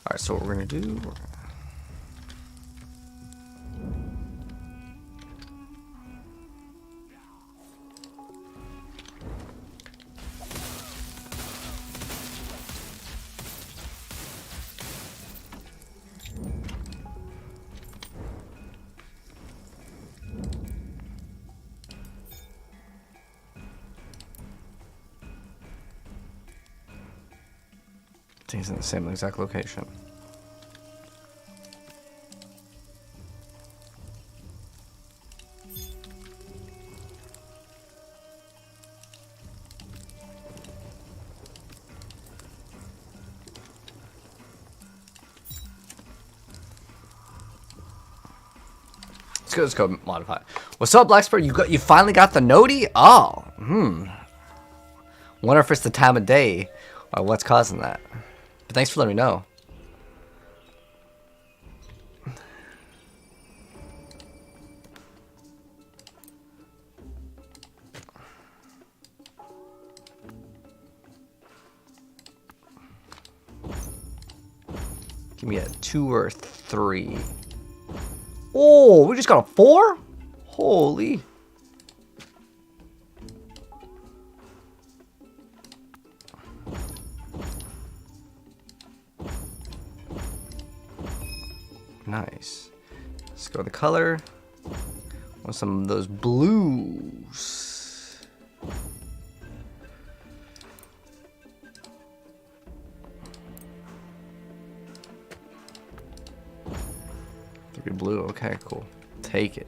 Alright, so what we're gonna do... He's in the same exact location. Let's go modify. What's up, Blackspur? You finally got the noti? Oh, Wonder if it's the time of day or what's causing that. But thanks for letting me know. Give me a 2 or 3. Oh, we just got a 4? Holy. Nice. Let's go with the color. Want some of those blues. Three blue. Okay, cool. Take it.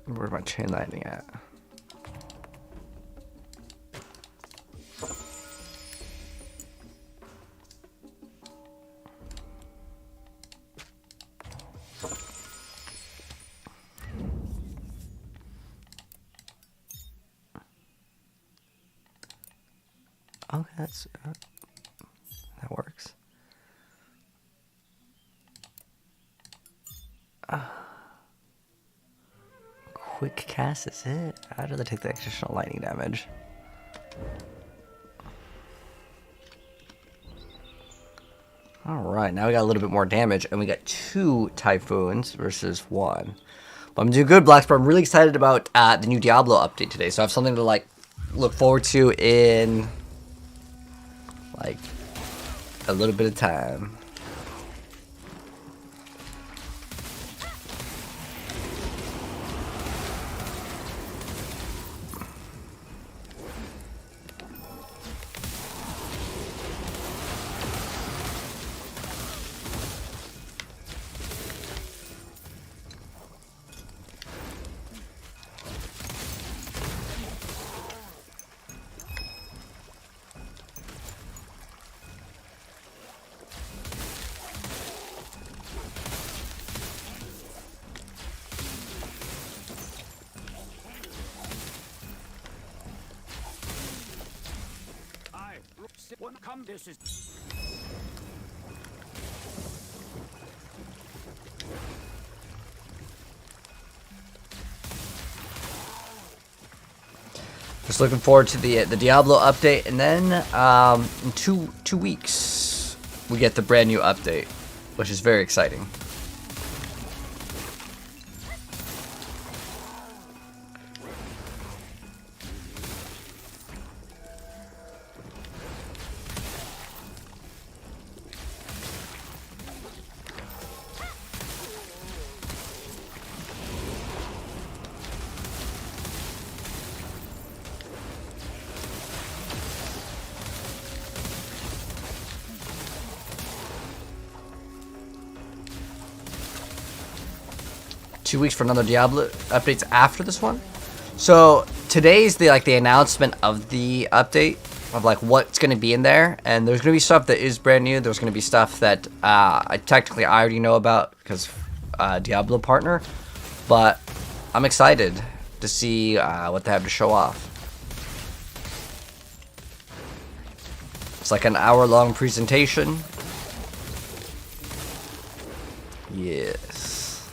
Where's my chain lightning at? Okay, that works. Quick cast is it. I'd rather take the additional lightning damage. Alright, now we got a little bit more damage, and we got 2 Typhoons versus 1. But I'm doing good, Blackspur. I'm really excited about the new Diablo update today, so I have something to look forward to in a little bit of time. This is just looking forward to the Diablo update, and then in two weeks we get the brand new update, which is very exciting. 2 weeks for another Diablo updates after this one. So today's the announcement of the update of what's going to be in there, and there's going to be stuff that is brand new. There's going to be stuff that I already know about because Diablo partner, but I'm excited to see what they have to show off. It's like an hour-long presentation. Yes.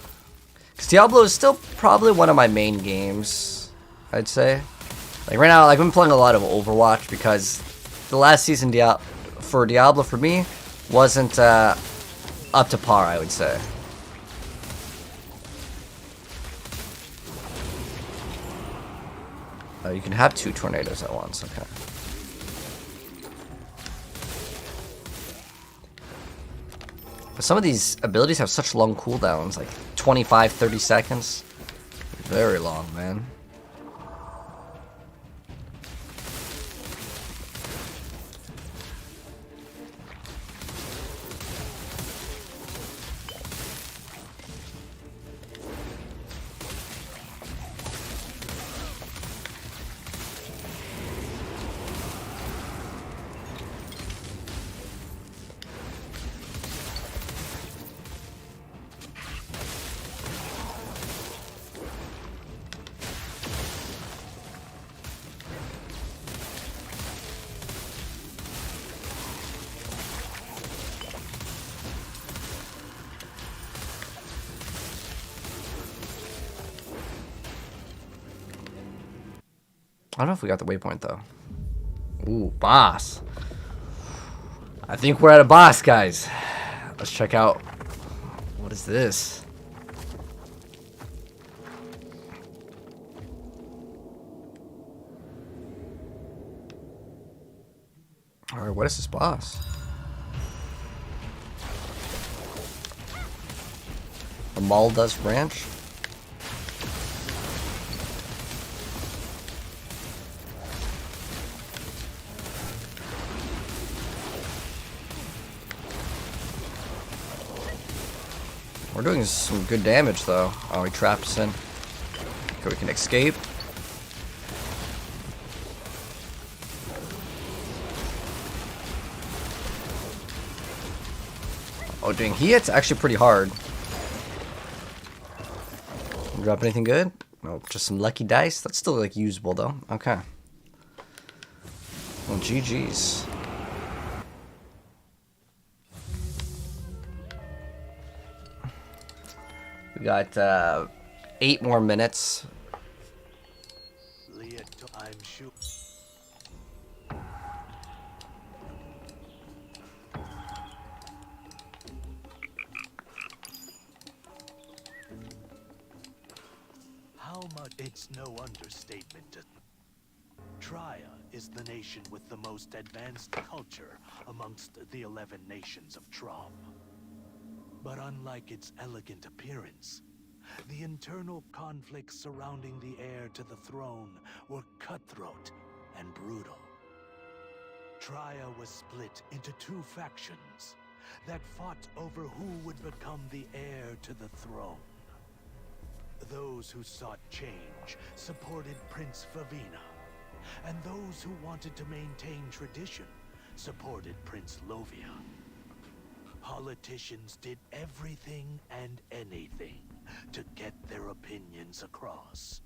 Because Diablo is still probably one of my main games, I'd say. Like right now, like, I've been playing a lot of Overwatch because the last season for Diablo for me wasn't up to par, I would say. Oh, you can have 2 tornadoes at once, okay. But some of these abilities have such long cooldowns, like 25, 30 seconds. Very long, man. I don't know if we got the waypoint, though. Ooh, boss. I think we're at a boss, guys. Let's check out. What is this? Alright, what is this boss? Amalda's Ranch? We're doing some good damage, though. Oh, he trapped us in. Okay, we can escape. Oh, dang. He hits actually pretty hard. Drop anything good? Nope, just some lucky dice. That's still, like, usable, though. Okay. Well, GG's. We got 8 more minutes. I'm sure. How much? It's no understatement. Triya is the nation with the most advanced culture amongst the 11 nations of Trom. But unlike its elegant appearance, the internal conflicts surrounding the heir to the throne were cutthroat and brutal. Triya was split into 2 factions that fought over who would become the heir to the throne. Those who sought change supported Prince Favina, and those who wanted to maintain tradition supported Prince Lovia. Politicians did everything and anything to get their opinions across.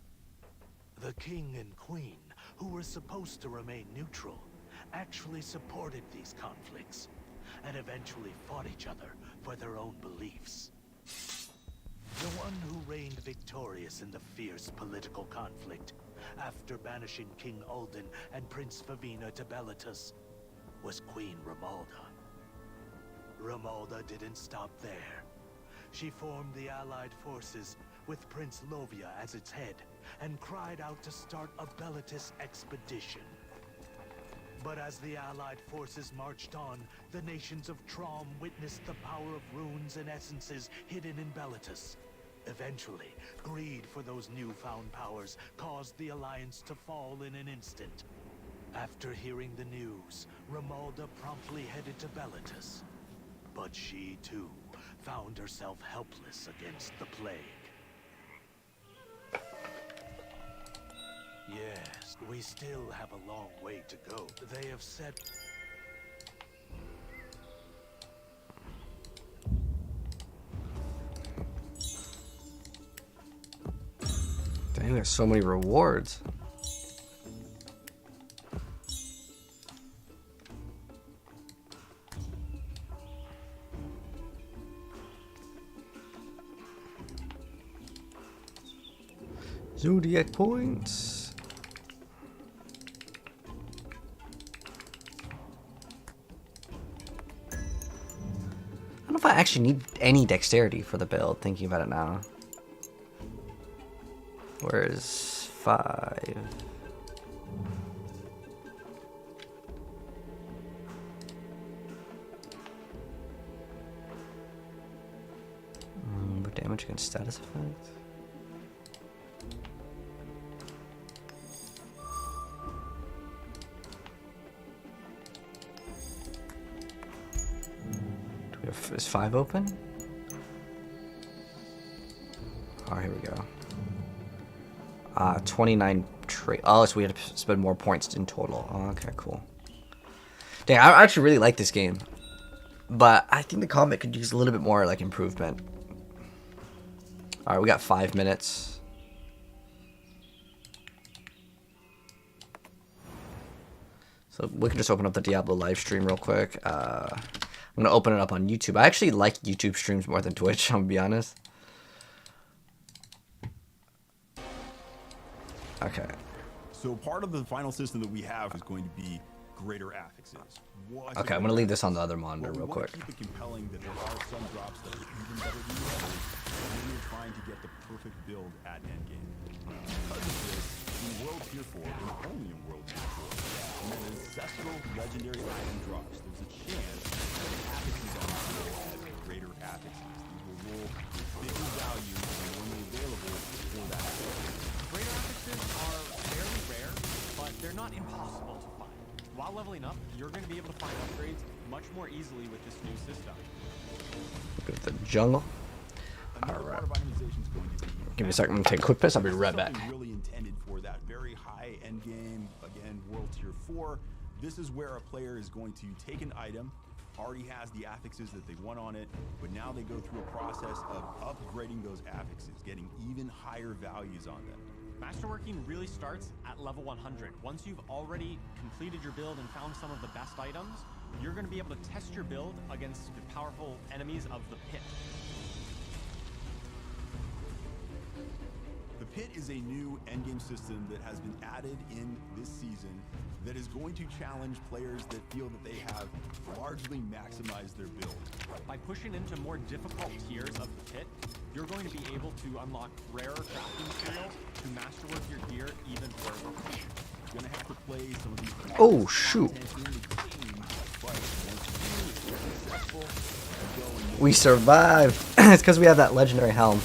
The king and queen, who were supposed to remain neutral, actually supported these conflicts, and eventually fought each other for their own beliefs. The one who reigned victorious in the fierce political conflict, after banishing King Ulden and Prince Favina to Bellatus, was Queen Romalda. Romalda didn't stop there. She formed the Allied forces with Prince Lovia as its head and cried out to start a Bellatus expedition. But as the Allied forces marched on, the nations of Trom witnessed the power of runes and essences hidden in Bellatus. Eventually, greed for those newfound powers caused the Alliance to fall in an instant. After hearing the news, Romalda promptly headed to Bellatus. But she, too, found herself helpless against the plague. Yes, we still have a long way to go. They have said... Dang, there's so many rewards. Zodiac points. I don't know if I actually need any dexterity for the build, thinking about it now. Where's 5? But damage against status effect. Do we have, is 5 open? Oh, here we go. 29 trade. Oh, so we had to spend more points in total. Oh, okay, cool. Dang, I actually really like this game, but I think the combat could use a little bit more like improvement. All right, we got 5 minutes. So we can just open up the Diablo live stream real quick. I'm gonna open it up on YouTube. I actually like YouTube streams more than Twitch, I'm gonna be honest. Okay. So part of the final system that we have is going to be greater affixes. Okay, I'm gonna leave this on the other monitor real We want quick. to keep it compelling that there are some drops that are even better than the others, and we are trying to get the perfect build at Endgame. Because of this, in World Tier 4, and only in World Tier 4, when an ancestral legendary item drops, there's a chance that the affixes on the field has greater affixes. These will roll with bigger value than normally available for that build. Greater affixes are fairly rare, but they're not impossible to find. While leveling up, you're going to be able to find upgrades much more easily with this new system. Go to the jungle. Another part of itemization is going to be Give me a second. I'm gonna take a quick piss. I'll be right back. something really intended for that very high end game, again, World Tier 4. This is where a player is going to take an item, already has the affixes that they want on it, but now they go through a process of upgrading those affixes, getting even higher values on them. Masterworking really starts at level 100. Once you've already completed your build and found some of the best items, you're going to be able to test your build against the powerful enemies of the pit. The Pit is a new endgame system that has been added in this season that is going to challenge players that feel that they have largely maximized their build. By pushing into more difficult tiers of the pit, you're going to be able to unlock rarer crafting materials to masterwork your gear even further. You're gonna have to play some of these Oh, shoot. content in the game, but once you're successful, you go and We survived. It's because we have that legendary helm.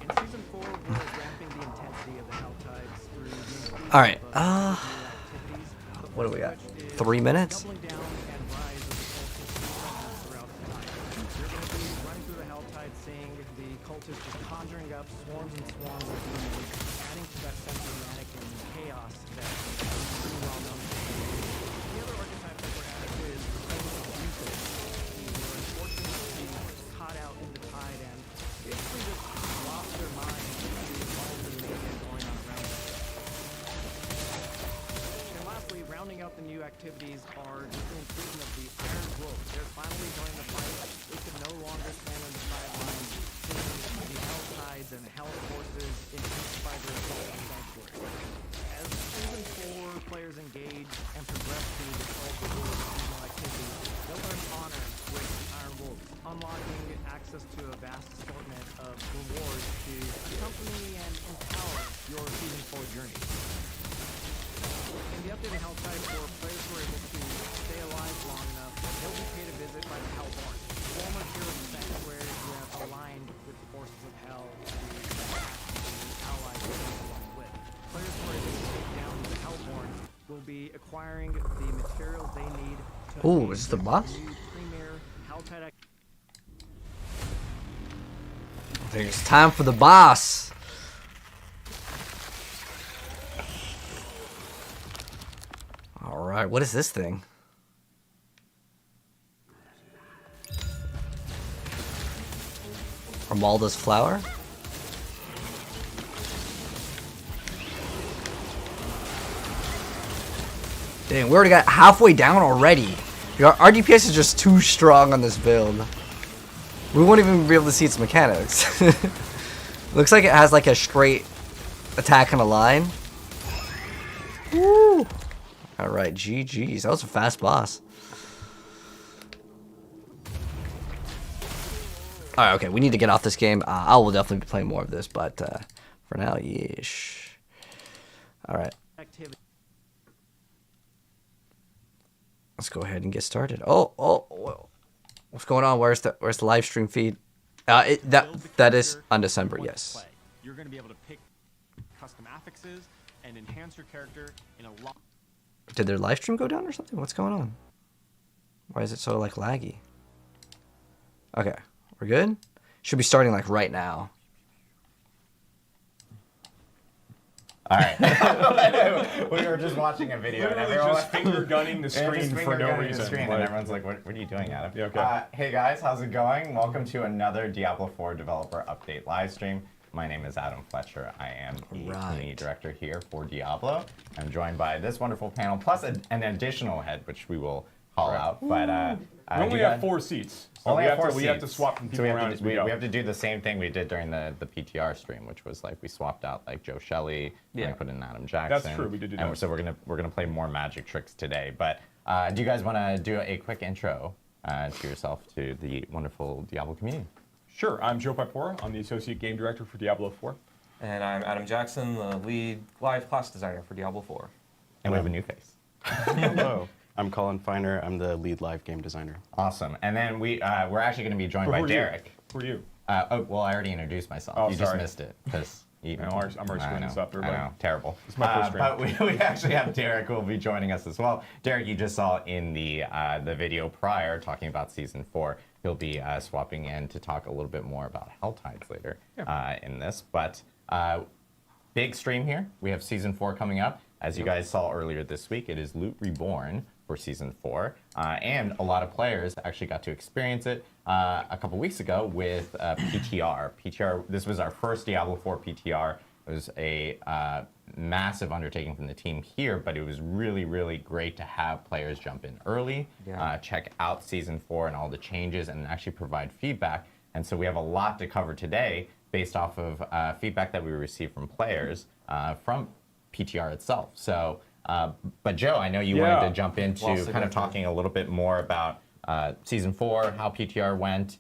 In Season 4, we're ramping the intensity of the Helltides through the increase All right. of activities, the What do we got? first of which is 3 minutes? doubling down and rise of the cultists throughout the night. You're going to be running through the Helltide, seeing the cultists just conjuring up swarms and swarms of demons, adding to that sense of manic and chaos that is pretty well known to you. The other archetype that we're at is the presence of mutant, who were unfortunately caught out in the tide and basically just lost their minds to all the mayhem going on around them. And lastly, rounding out the new activities are just the inclusion of the Iron Wolves. They're finally joining the fight. They can no longer stand on the sidelines, seeing the Helltides and Hell Forces intensify their assault on Sanctuary. As Season 4 players engage and progress through the Cult of War seasonal activities, they'll learn honor with Iron Wolves, unlocking access to a vast assortment of rewards to accompany and empower your Season 4 journey. In the updated Helltide, for players who are able to stay alive long enough, they'll be paid a visit by the Hellborn, former hero of Sanctuary who have aligned with the forces of Hell to attack the allies they come along with. Players who are able to take down the Hellborn will be acquiring the materials they need to Ooh, is this the boss? premier Helltide I think it's time for the boss. All right, what is this thing? Romalda's flower? Dang, we already got halfway down already. Our DPS is just too strong on this build. We won't even be able to see its mechanics. Looks like it has like a straight attack on a line. Woo! All right, GG's. That was a fast boss. All right, okay, we need to get off this game. I will definitely be playing more of this, but for now, yeesh. All right. Activity. Let's go ahead and get started. Oh, what's going on? Where's the live stream feed? That is Undecember, yes. You're going to be able to pick custom affixes and enhance your character in a lot. Did their live stream go down or something? What's going on? Why is it so like laggy? Okay, we're good. Should be starting like right now. All right. We were just watching a video and everyone was finger gunning the screen for no reason. And everyone's like, what are you doing, Adam? Yeah, okay. Hey guys, how's it going? Welcome to another Diablo 4 developer update live stream. My name is Adam Fletcher. I am the community director here for Diablo. I'm joined by this wonderful panel, plus an additional head, which we will call out. But we only have 4 seats. So we have to swap people around as we go. We have to do the same thing we did during the PTR stream, which was like we swapped out like Joe Shelley, and we put in Adam Jackson. That's true. We did do and that. So we're gonna play more magic tricks today. But do you guys want to do a quick intro to yourself to the wonderful Diablo community? Sure. I'm Joe Pipora. I'm the associate game director for Diablo 4. And I'm Adam Jackson, the lead live class designer for Diablo 4. And we have a new face. Hello, I'm Colin Feiner. I'm the lead live game designer. Awesome. And then we're actually going to be joined by Derek. Who are you? Oh, well, I already introduced myself. Oh, you sorry. just missed it because I'm already screwing this up, I everybody. know, terrible. It's my first stream. But we actually have Derek who will be joining us as well. Derek, you just saw in the video prior talking about season 4. He'll be swapping in to talk a little bit more about Helltides later in this. But big stream here. We have season 4 coming up. As you guys saw earlier this week, it is Loot Reborn for season 4, and a lot of players actually got to experience it a couple weeks ago with PTR. PTR. This was our first Diablo 4 PTR. It was a massive undertaking from the team here, but it was really, really great to have players jump in early, check out season 4 and all the changes, and actually provide feedback. And so we have a lot to cover today based off of feedback that we received from players from PTR itself. So. But Joe, I know you wanted to jump into kind of talking a little bit more about season 4, how PTR went,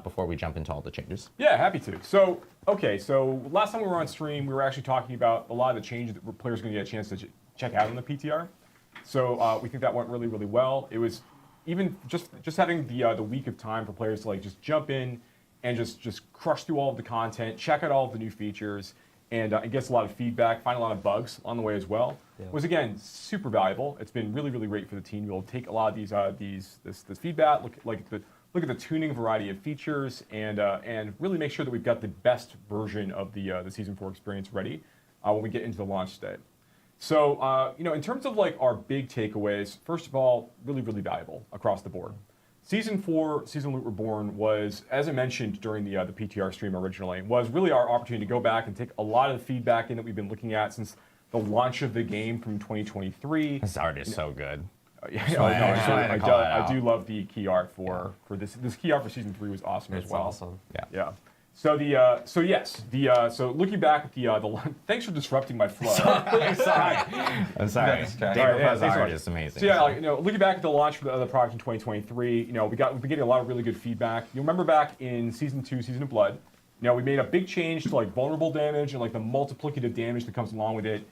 before we jump into all the changes. Yeah, happy to. So, okay, so last time we were on stream, we were actually talking about a lot of the changes that players are going to get a chance to check out in the PTR. So we think that went really, really well. It was even just having the week of time for players to like just jump in and just crush through all of the content, check out all of the new features, and get a lot of feedback, find a lot of bugs on the way as well. Was again super valuable. It's been really, really great for the team. We'll take a lot of this feedback, look at the tuning variety of features, and really make sure that we've got the best version of the season 4 experience ready when we get into the launch state. So in terms of like our big takeaways, first of all, really, really valuable across the board. Season 4, Season Loot Reborn was, as I mentioned during the PTR stream originally, was really our opportunity to go back and take a lot of the feedback in that we've been looking at since the launch of the game from 2023. This art is so good. I do love the key art for this. This key art for Season 3 was awesome as well. Awesome. Yeah. So so looking back at the thanks for disrupting my flow. I'm sorry. David art is amazing. So looking back at the launch for the product in 2023, we've been getting a lot of really good feedback. You remember back in Season 2, Season of Blood, we made a big change to like vulnerable damage and like the multiplicative damage that comes along with it.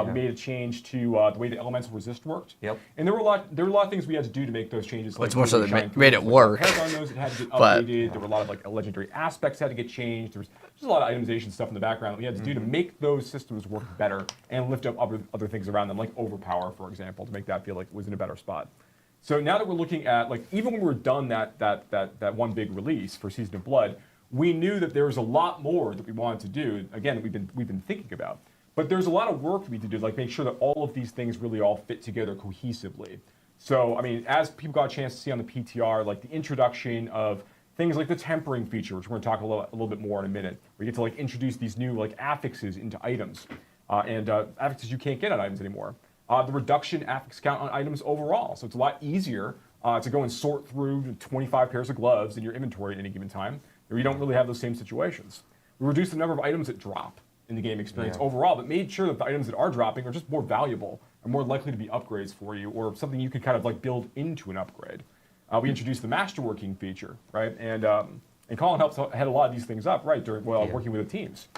We made a change to the way the elemental resist worked. Yep. And there were a lot of things we had to do to make those changes. Well, it's more so that made it work. Paragon nodes that had to get updated. There were a lot of like legendary aspects that had to get changed. There was just a lot of itemization stuff in the background that we had to do to make those systems work better and lift up other things around them, like overpower, for example, to make that feel like it was in a better spot. So now that we're looking at like even when we were done that one big release for Season of Blood, we knew that there was a lot more that we wanted to do. Again, we've been thinking about. But there's a lot of work we need to do, like make sure that all of these things really all fit together cohesively. So, I mean, as people got a chance to see on the PTR, like the introduction of things like the tempering feature, which we're going to talk a little bit more in a minute. We get to like introduce these new like affixes into items, and affixes you can't get on items anymore. The reduction affix count on items overall, so it's a lot easier to go and sort through 25 pairs of gloves in your inventory at any given time. You don't really have those same situations. We reduced the number of items that drop in the game experience overall, but made sure that the items that are dropping are just more valuable and more likely to be upgrades for you, or something you could kind of like build into an upgrade. We introduced the Masterworking feature, right? And Colin helped head a lot of these things up, right, during working with the teams.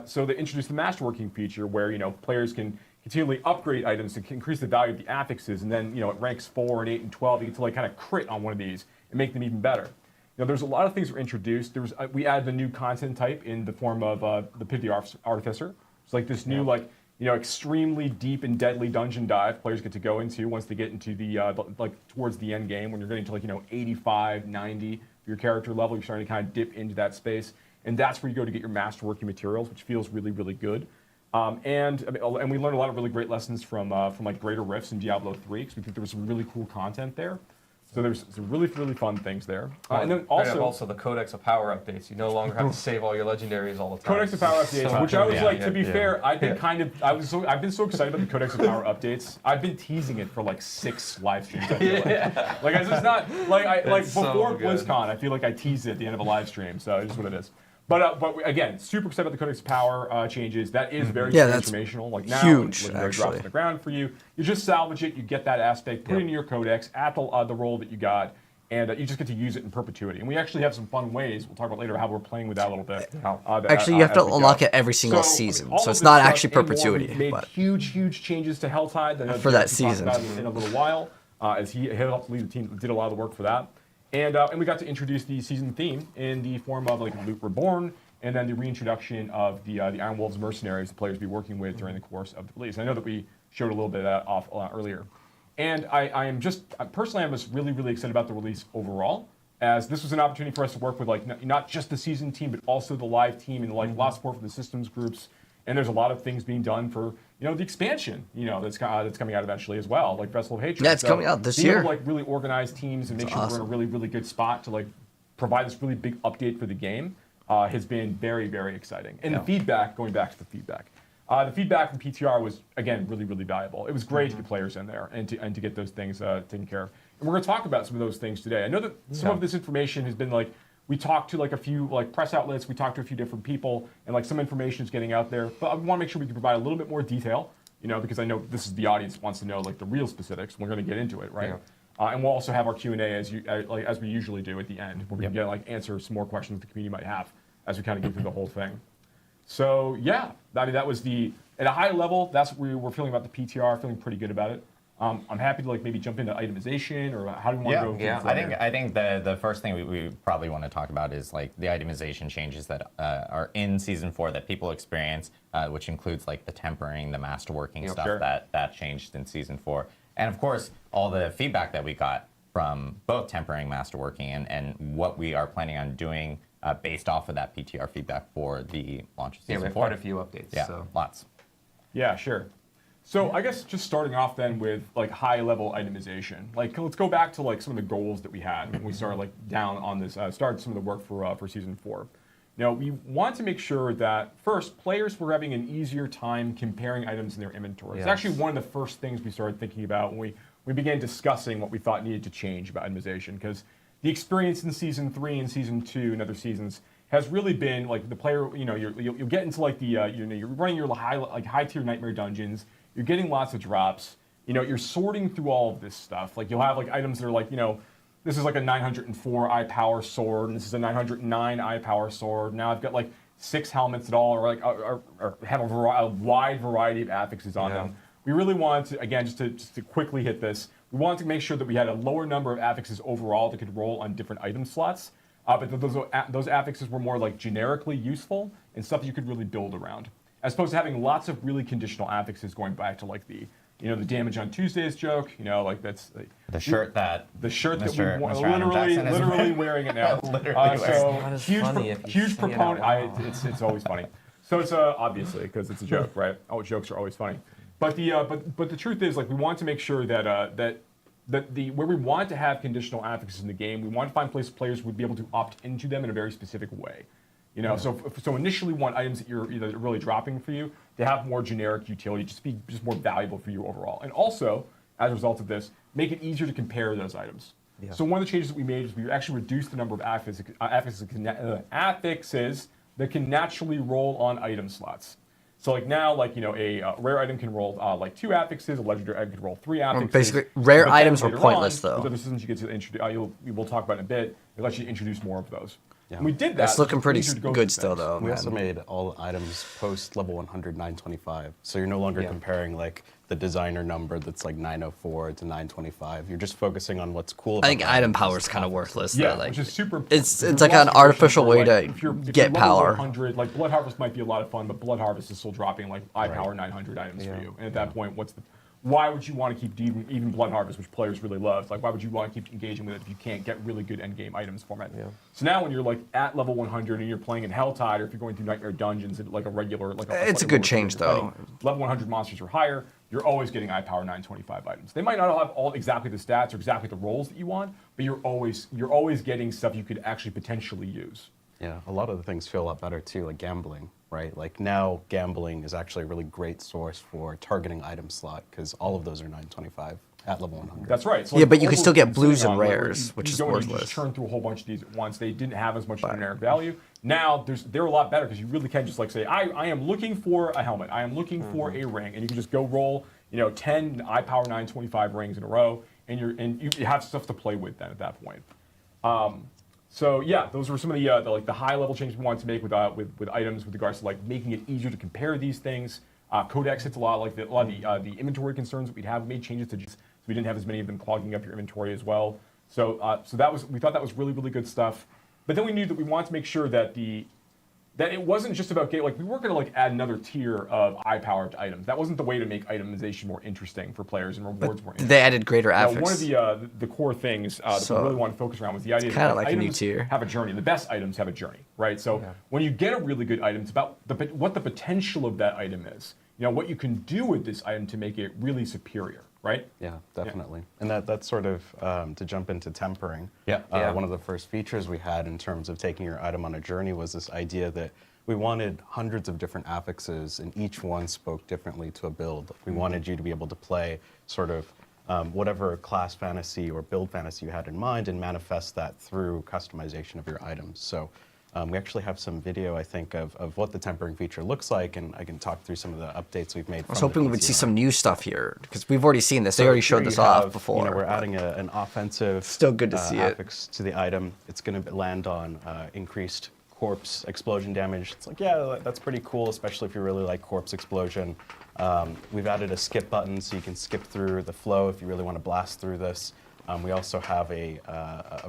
So they introduced the Masterworking feature where, players can continually upgrade items to increase the value of the affixes, and then, at ranks 4 and 8 and 12, you get to like kind of crit on one of these and make them even better. There's a lot of things that were introduced. We added the new content type in the form of the Pit of the Artificer. It's like this new, extremely deep and deadly dungeon dive players get to go into once they get into the towards the end game, when you're getting to 85, 90 your character level. You're starting to kind of dip into that space, and that's where you go to get your masterworking materials, which feels really, really good. And we learned a lot of really great lessons from Greater Rifts in Diablo 3, because we think there was some really cool content there. So there's some really, really fun things there. And then also the Codex of Power updates. You no longer have to save all your legendaries all the time. Codex of Power updates, which I was to be fair, I've been so excited about the Codex of Power updates. I've been teasing it for like 6 live streams. I feel like it's just not before BlizzCon. I feel like I teased it at the end of a live stream. So it's just what it is. But again, super excited about the Codex of Power changes. That is very transformational. Like now, huge, when it drops on the ground for you, you just salvage it. You get that aspect, put it into your Codex, add the role that you got, and you just get to use it in perpetuity. And we actually have some fun ways. We'll talk about later how we're playing with that a little bit. Actually, you have to unlock it every single season, so it's not actually perpetuity. We made huge changes to Helltide for that season in a little while, as he helped lead the team, did a lot of the work for that. And we got to introduce the season theme in the form of Loot Reborn, and then the reintroduction of the Iron Wolves mercenaries the players be working with during the course of the release. I know that we showed a little bit of that off earlier. And I'm just really, really excited about the release overall, as this was an opportunity for us to work with not just the season team, but also the live team, and lots of support for the systems groups. And there's a lot of things being done for the expansion that's coming out eventually as well, like Vessel of Hatred. Yeah, it's coming out this year. Able to really organize teams and make sure we're in a really, really good spot to provide this really big update for the game has been very, very exciting. And the feedback, going back to the feedback from PTR was again really, really valuable. It was great to get players in there and to get those things taken care of. And we're going to talk about some of those things today. I know that some of this information has been we talked to a few press outlets, we talked to a few different people, and some information is getting out there. But I want to make sure we can provide a little bit more detail, because I know this is the audience wants to know the real specifics. We're going to get into it, right? Yeah. And we'll also have our Q&A as we usually do at the end, where we can answer some more questions the community might have as we kind of get through the whole thing. So yeah, that was at a high level, that's what we were feeling about the PTR, feeling pretty good about it. I'm happy to maybe jump into itemization, or how do you want to go? Yeah, I think the first thing we probably want to talk about is the itemization changes that are in season 4 that people experience, which includes the tempering, the masterworking stuff that changed in season 4, and of course all the feedback that we got from both tempering, masterworking, and what we are planning on doing based off of that PTR feedback for the launch of season 4. Yeah, we have quite a few updates. Yeah, so. Lots. Yeah, sure. So I guess just starting off then with high-level itemization. Let's go back to some of the goals that we had when we started down on this. Started some of the work for season 4. Now we want to make sure that first players were having an easier time comparing items in their inventory. It's actually one of the first things we started thinking about when we began discussing what we thought needed to change about itemization, because the experience in season 3 and season 2 and other seasons has really been the player. You'll get into you're running your high tier nightmare dungeons. You're getting lots of drops. You're sorting through all of this stuff. You'll have items that are this is a 904 eye power sword, and this is a 909 eye power sword. Now I've got 6 helmets that all are have a wide variety of affixes on them. We really wanted to, again, just to quickly hit this, we wanted to make sure that we had a lower number of affixes overall that could roll on different item slots. But those affixes were more generically useful and stuff that you could really build around, as opposed to having lots of really conditional affixes going back to the damage on Tuesdays joke. That's the shirt that we literally wearing it now. Huge proponent. It's always funny. So it's obviously because it's a joke, right? Oh, jokes are always funny. But the truth is we want to make sure that where we want to have conditional affixes in the game, we want to find places players would be able to opt into them in a very specific way. So initially want items that you're really dropping for you to have more generic utility, just more valuable for you overall. And also, as a result of this, make it easier to compare those items. Yeah. So one of the changes that we made is we actually reduced the number of affixes that can naturally roll on item slots. So like now, like, you know, a rare item can roll like 2 affixes, a legendary item can roll 3 affixes. Basically, rare items were pointless, though. With other systems you get to introduce, we'll talk about in a bit, it lets you introduce more of those. Yeah. And we did that. It's looking pretty go good still, though. We man. also made all items post level 100 925. So you're no longer comparing like the designer number that's like 904 to 925. You're just focusing on what's cool. I think item power is kind of worthless. Yeah, though. Like, which is super. It's like an artificial way to get power. 100, like Blood Harvest might be a lot of fun, but Blood Harvest is still dropping like power 900 items for you. And at that point, why would you want to keep even Blood Harvest, which players really love? Like, why would you want to keep engaging with it if you can't get really good endgame items from it? Yeah. So now, when you're like at level 100 and you're playing in Helltide, or if you're going through Nightmare Dungeons, like a regular, it's a good change though. Level 100 monsters or higher, you're always getting power 925 items. They might not have all exactly the stats or exactly the rolls that you want, but you're always getting stuff you could actually potentially use. Yeah, a lot of the things feel a lot better too, like gambling, right? Like now, gambling is actually a really great source for targeting item slot because all of those are 925 at level 100. That's right. So yeah, like, but you can still get blues and like, rares, which is worthless. You just churn through a whole bunch of these at once. They didn't have as much generic value. Now they're a lot better because you really can just like say, I am looking for a helmet. I am looking for a ring, and you can just go roll, 10 power 925 rings in a row, and you have stuff to play with then at that point. So yeah, those were some of the high level changes we wanted to make with items with regards to like making it easier to compare these things. Codex hits a lot of the inventory concerns that we'd have. We made changes to so we didn't have as many of them clogging up your inventory as well. So we thought that was really, really good stuff. But then we knew that we wanted to make sure that it wasn't just about we weren't going to like add another tier of powered items. That wasn't the way to make itemization more interesting for players and rewards more interesting. They added greater affix. One of the core things that we really want to focus around was the idea that kind of like items a new tier. Have a journey. The best items have a journey, right? So when you get a really good item, it's about what the potential of that item is. What you can do with this item to make it really superior, right? Yeah, definitely. And that's sort of to jump into tempering. Yeah. One of the first features we had in terms of taking your item on a journey was this idea that we wanted hundreds of different affixes, and each one spoke differently to a build. We wanted you to be able to play sort of whatever class fantasy or build fantasy you had in mind and manifest that through customization of your items. So we actually have some video, I think, of what the tempering feature looks like, and I can talk through some of the updates we've made. I was hoping we would see some new stuff here, because we've already seen this. They already showed this off before. We're adding an offensive still good to see affix to the item. It's going to land on increased corpse explosion damage. It's like, yeah, that's pretty cool, especially if you really like corpse explosion. We've added a skip button so you can skip through the flow if you really want to blast through this. We also have a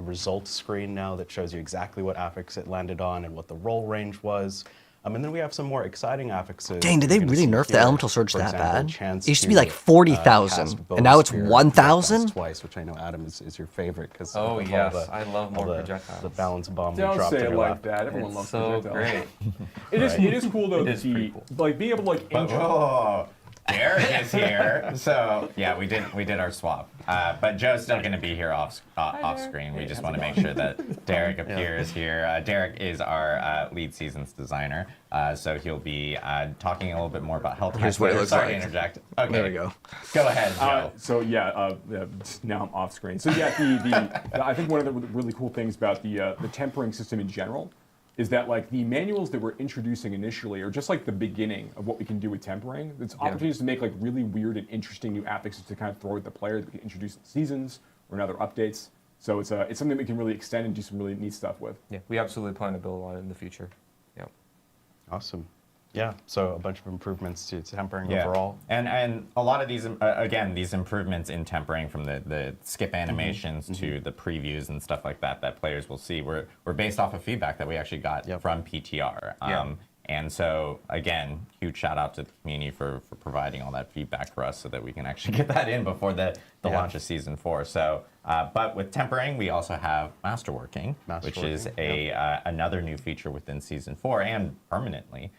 results screen now that shows you exactly what affix it landed on and what the roll range was. And then we have some more exciting affixes. Dang, did they really nerf the Elemental Surge that bad? It used to be like 40,000, and now it's 1,000? Twice, which I know, Adam, is your favorite. Cause oh, yes, I love more projectiles. The balance bomb Don't drop say to it your like lap. that. Everyone loves so projectiles. Great. It is cool, though, it is pretty cool. Like, being able to, like, Derek is here. So, yeah, we did our swap. But Joe's still going to be here off screen. We just want to make sure that Derek appears here. Derek is our lead seasons designer. So he'll be talking a little bit more about health. Here's what it looks Sorry like. to interject. Okay. There we go. Go ahead, Joe. So yeah, now I'm off screen. So yeah, I think one of the really cool things about the tempering system in general is that like the manuals that we're introducing initially are just like the beginning of what we can do with tempering. It's opportunities to make like really weird and interesting new affixes to kind of throw at the player that we can introduce in seasons or in other updates. So it's something we can really extend and do some really neat stuff with. Yeah, we absolutely plan to build on it in the future. Yeah. Awesome. Yeah, so a bunch of improvements to tempering overall. And a lot of these, again, these improvements in tempering from the skip animations to the previews and stuff like that players will see were based off of feedback that we actually got from PTR. And so, again, huge shout out to the community for providing all that feedback for us so that we can actually get that in before the launch of Season 4. So, but with tempering, we also have Masterworking, which is another new feature within Season 4 and permanently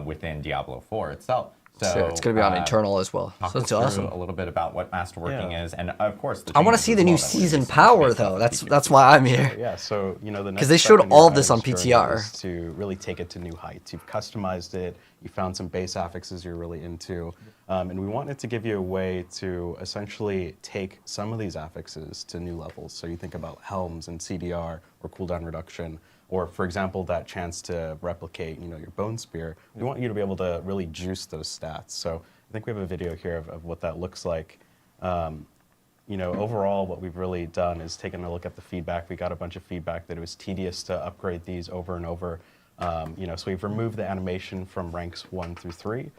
within Diablo 4 itself. So it's going to be on internal as well. Talk So us it's through awesome. a little bit about what Masterworking is, and of course, I want to see the new season power though. That's why I'm here. Yeah, so the next Because they showed step in your all of this on items journey PTR. is to really take it to new heights. You've customized it. You found some base affixes you're really into, and we wanted to give you a way to essentially take some of these affixes to new levels. So you think about helms and CDR or cooldown reduction, or for example, that chance to replicate, your bone spear. We want you to be able to really juice those stats. So I think we have a video here of what that looks like. Overall, what we've really done is taken a look at the feedback. We got a bunch of feedback that it was tedious to upgrade these over and over. So we've removed the animation from ranks 1 through 3.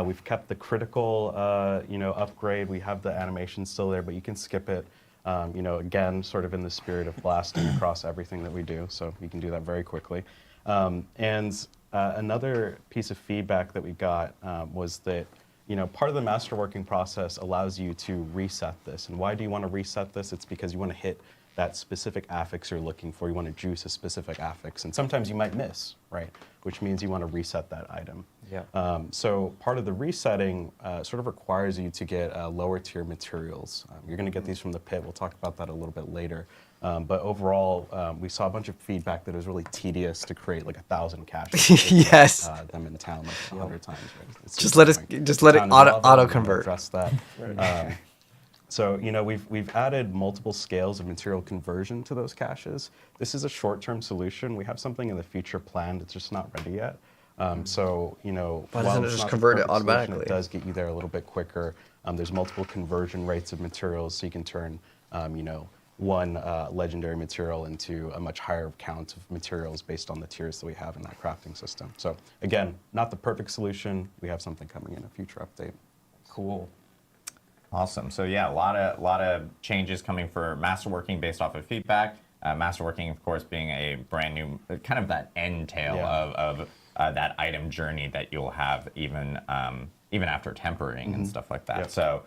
We've kept the critical, upgrade. We have the animation still there, but you can skip it. Again, sort of in the spirit of blasting across everything that we do. So you can do that very quickly. Another piece of feedback that we got was that part of the masterworking process allows you to reset this. And why do you want to reset this? It's because you want to hit that specific affix you're looking for. You want to juice a specific affix. And sometimes you might miss, right? Which means you want to reset that item. Yeah. So part of the resetting sort of requires you to get lower tier materials. You're going to get these from the pit. We'll talk about that a little bit later. But overall, we saw a bunch of feedback that it was really tedious to create like 1,000 caches. Yes. Them in town like 100 times. Right? It's Just let it auto convert. Address that. So we've added multiple scales of material conversion to those caches. This is a short-term solution. We have something in the future planned. It's just not ready yet. Why doesn't it just convert it automatically? It does get you there a little bit quicker. There's multiple conversion rates of materials, so you can turn one legendary material into a much higher count of materials based on the tiers that we have in that crafting system. So again, not the perfect solution. We have something coming in a future update. Cool. Awesome. So yeah, a lot of changes coming for Masterworking based off of feedback. Masterworking, of course, being a brand new, kind of that end tail of that item journey that you'll have even after tempering and stuff like that. Yep. So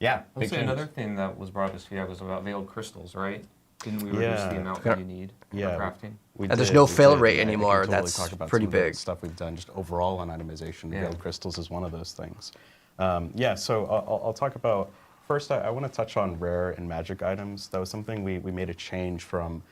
yeah. Let's say another thing that was brought up as feedback was about veiled crystals, right? Didn't we reduce the amount that you need for crafting? There's no fail rate I think we anymore. can totally That's talk about pretty some of the big. stuff we've done just overall on itemization. Yeah. Veiled crystals is one of those things. So I'll talk about, first I want to touch on rare and magic items. That was something we made a change from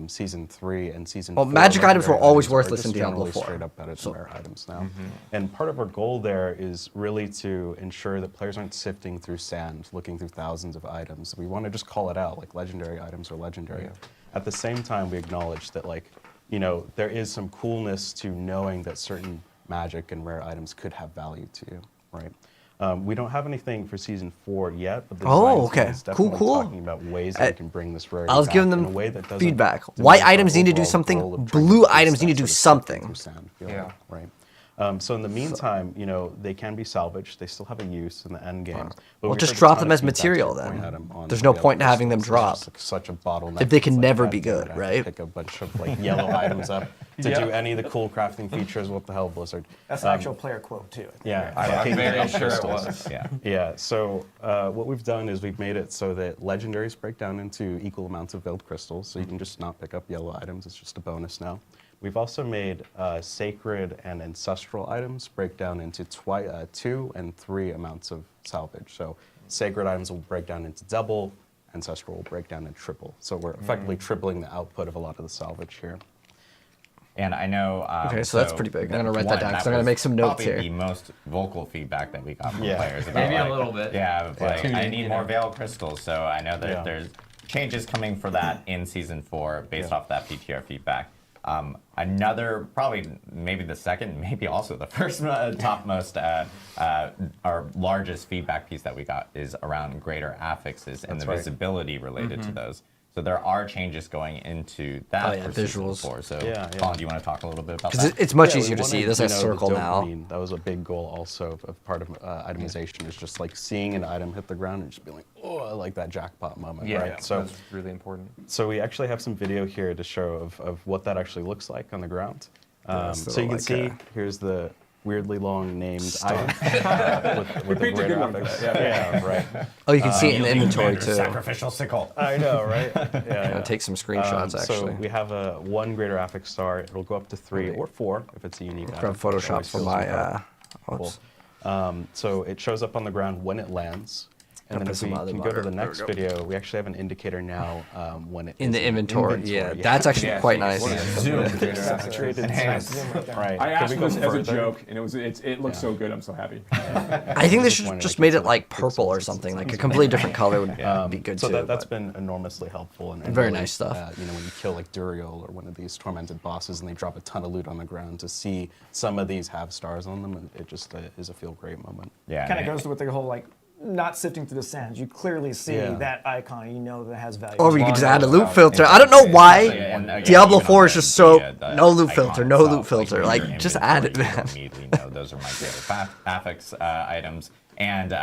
Season 3 and Season 4. Well, magic items were Legendary always items are worthless in just Diablo generally 4. straight up better than rare items now. And part of our goal there is really to ensure that players aren't sifting through sand, looking through thousands of items. We want to just call it out, like legendary items are legendary. At the same time, we acknowledge that there is some coolness to knowing that certain magic and rare items could have value to you, right? We don't have anything for Season 4 yet, but the design team is definitely talking about ways that we can bring this rarity I was back giving in a them way that doesn't feedback. diminish White our items need to do overall something. goal of trying Blue to items chase need to that do sort of something. through sand feeling, Yeah. right? So in the meantime, they can be salvaged. They still have a use in the end game. But Well, we just heard a drop ton them of as feedback to material your point, then. Adam, on There's no the point in having them crystals. drop. It's just such a bottleneck. If they can It's never God be damn it, good, I have to right? Pick a bunch of yellow items up to do any of the cool crafting features. What the hell, Blizzard? That's an actual player quote, too. Yeah, I'm very sure it crystals. was. Yeah. Yeah, so what we've done is we've made it so that legendaries break down into equal amounts of veiled crystals, so you can just not pick up yellow items. It's just a bonus now. We've also made sacred and ancestral items break down into 2 and 3 amounts of salvage. So sacred items will break down into double, ancestral will break down into triple. So we're effectively tripling the output of a lot of the salvage here. And I know. Okay, so that's pretty big. I'm gonna write that down, 'cause I'm gonna make some notes probably here. the most vocal feedback that we got from Yeah. players. About, Maybe a like, little bit. Yeah, of, like, Yeah. I need more veiled crystals. So I know that Yeah. there's changes coming for that in Season 4 based off that PTR feedback. Another, probably maybe the second, maybe also the first topmost, our largest feedback piece that we got is around greater affixes and the visibility related to those. So there are changes going into that for Season visuals. 4. So Yeah. Colin, do you want to talk a little bit about Because that? it's much Yeah, easier we to see. wanted, There's a the circle now. dopamine. That was a big goal also of part of itemization is just like seeing an item hit the ground and just being like, oh, I like that jackpot moment, Yeah, right? So, that's really important. so we actually have some video here to show of what that actually looks like on the ground. this So you can little, see, like, here's the weirdly long named item with the picked a greater good one for affix. that, yeah. Yeah, right. Oh, you can see it in the inventory Commander's too. Sacrificial sickle. I know, right? I'm Yeah. gonna take some screenshots actually. So we have a 1 greater affix star. It'll go up to 3 or 4 if it's a unique item. Grab Photoshop Always for feels my. good. Oops. So it shows up on the ground when it lands. And then put if we some other can go to water. the There next we go. video, we actually have an indicator now when it In is the inventory. Yeah, that's actually Yeah, quite so you nice. can see Zoom. saturated. Right. I Can asked we him go this as a further? joke, and it looks so good. I'm so happy. I think they should Disappointed just I made can't it set like up purple or pixels. something, like a completely different color would be good So too. that's but- been enormously helpful. And Very really, nice stuff. You know, when you kill like Duriel or one of these tormented bosses and they drop a ton of loot on the ground, to see some of these have stars on them, it just is a feel great moment. Yeah. Kind of goes with the whole like not sifting through the sands. You clearly see Yeah. that icon. You know that has value. Or we could just add a loot About filter. it. I don't know why Yeah, and again, Diablo even 4 on is the- just so the no loot icon filter, no itself, loot filter. in Like your just add it, inventory, man. you immediately know those are my favorite affix items. And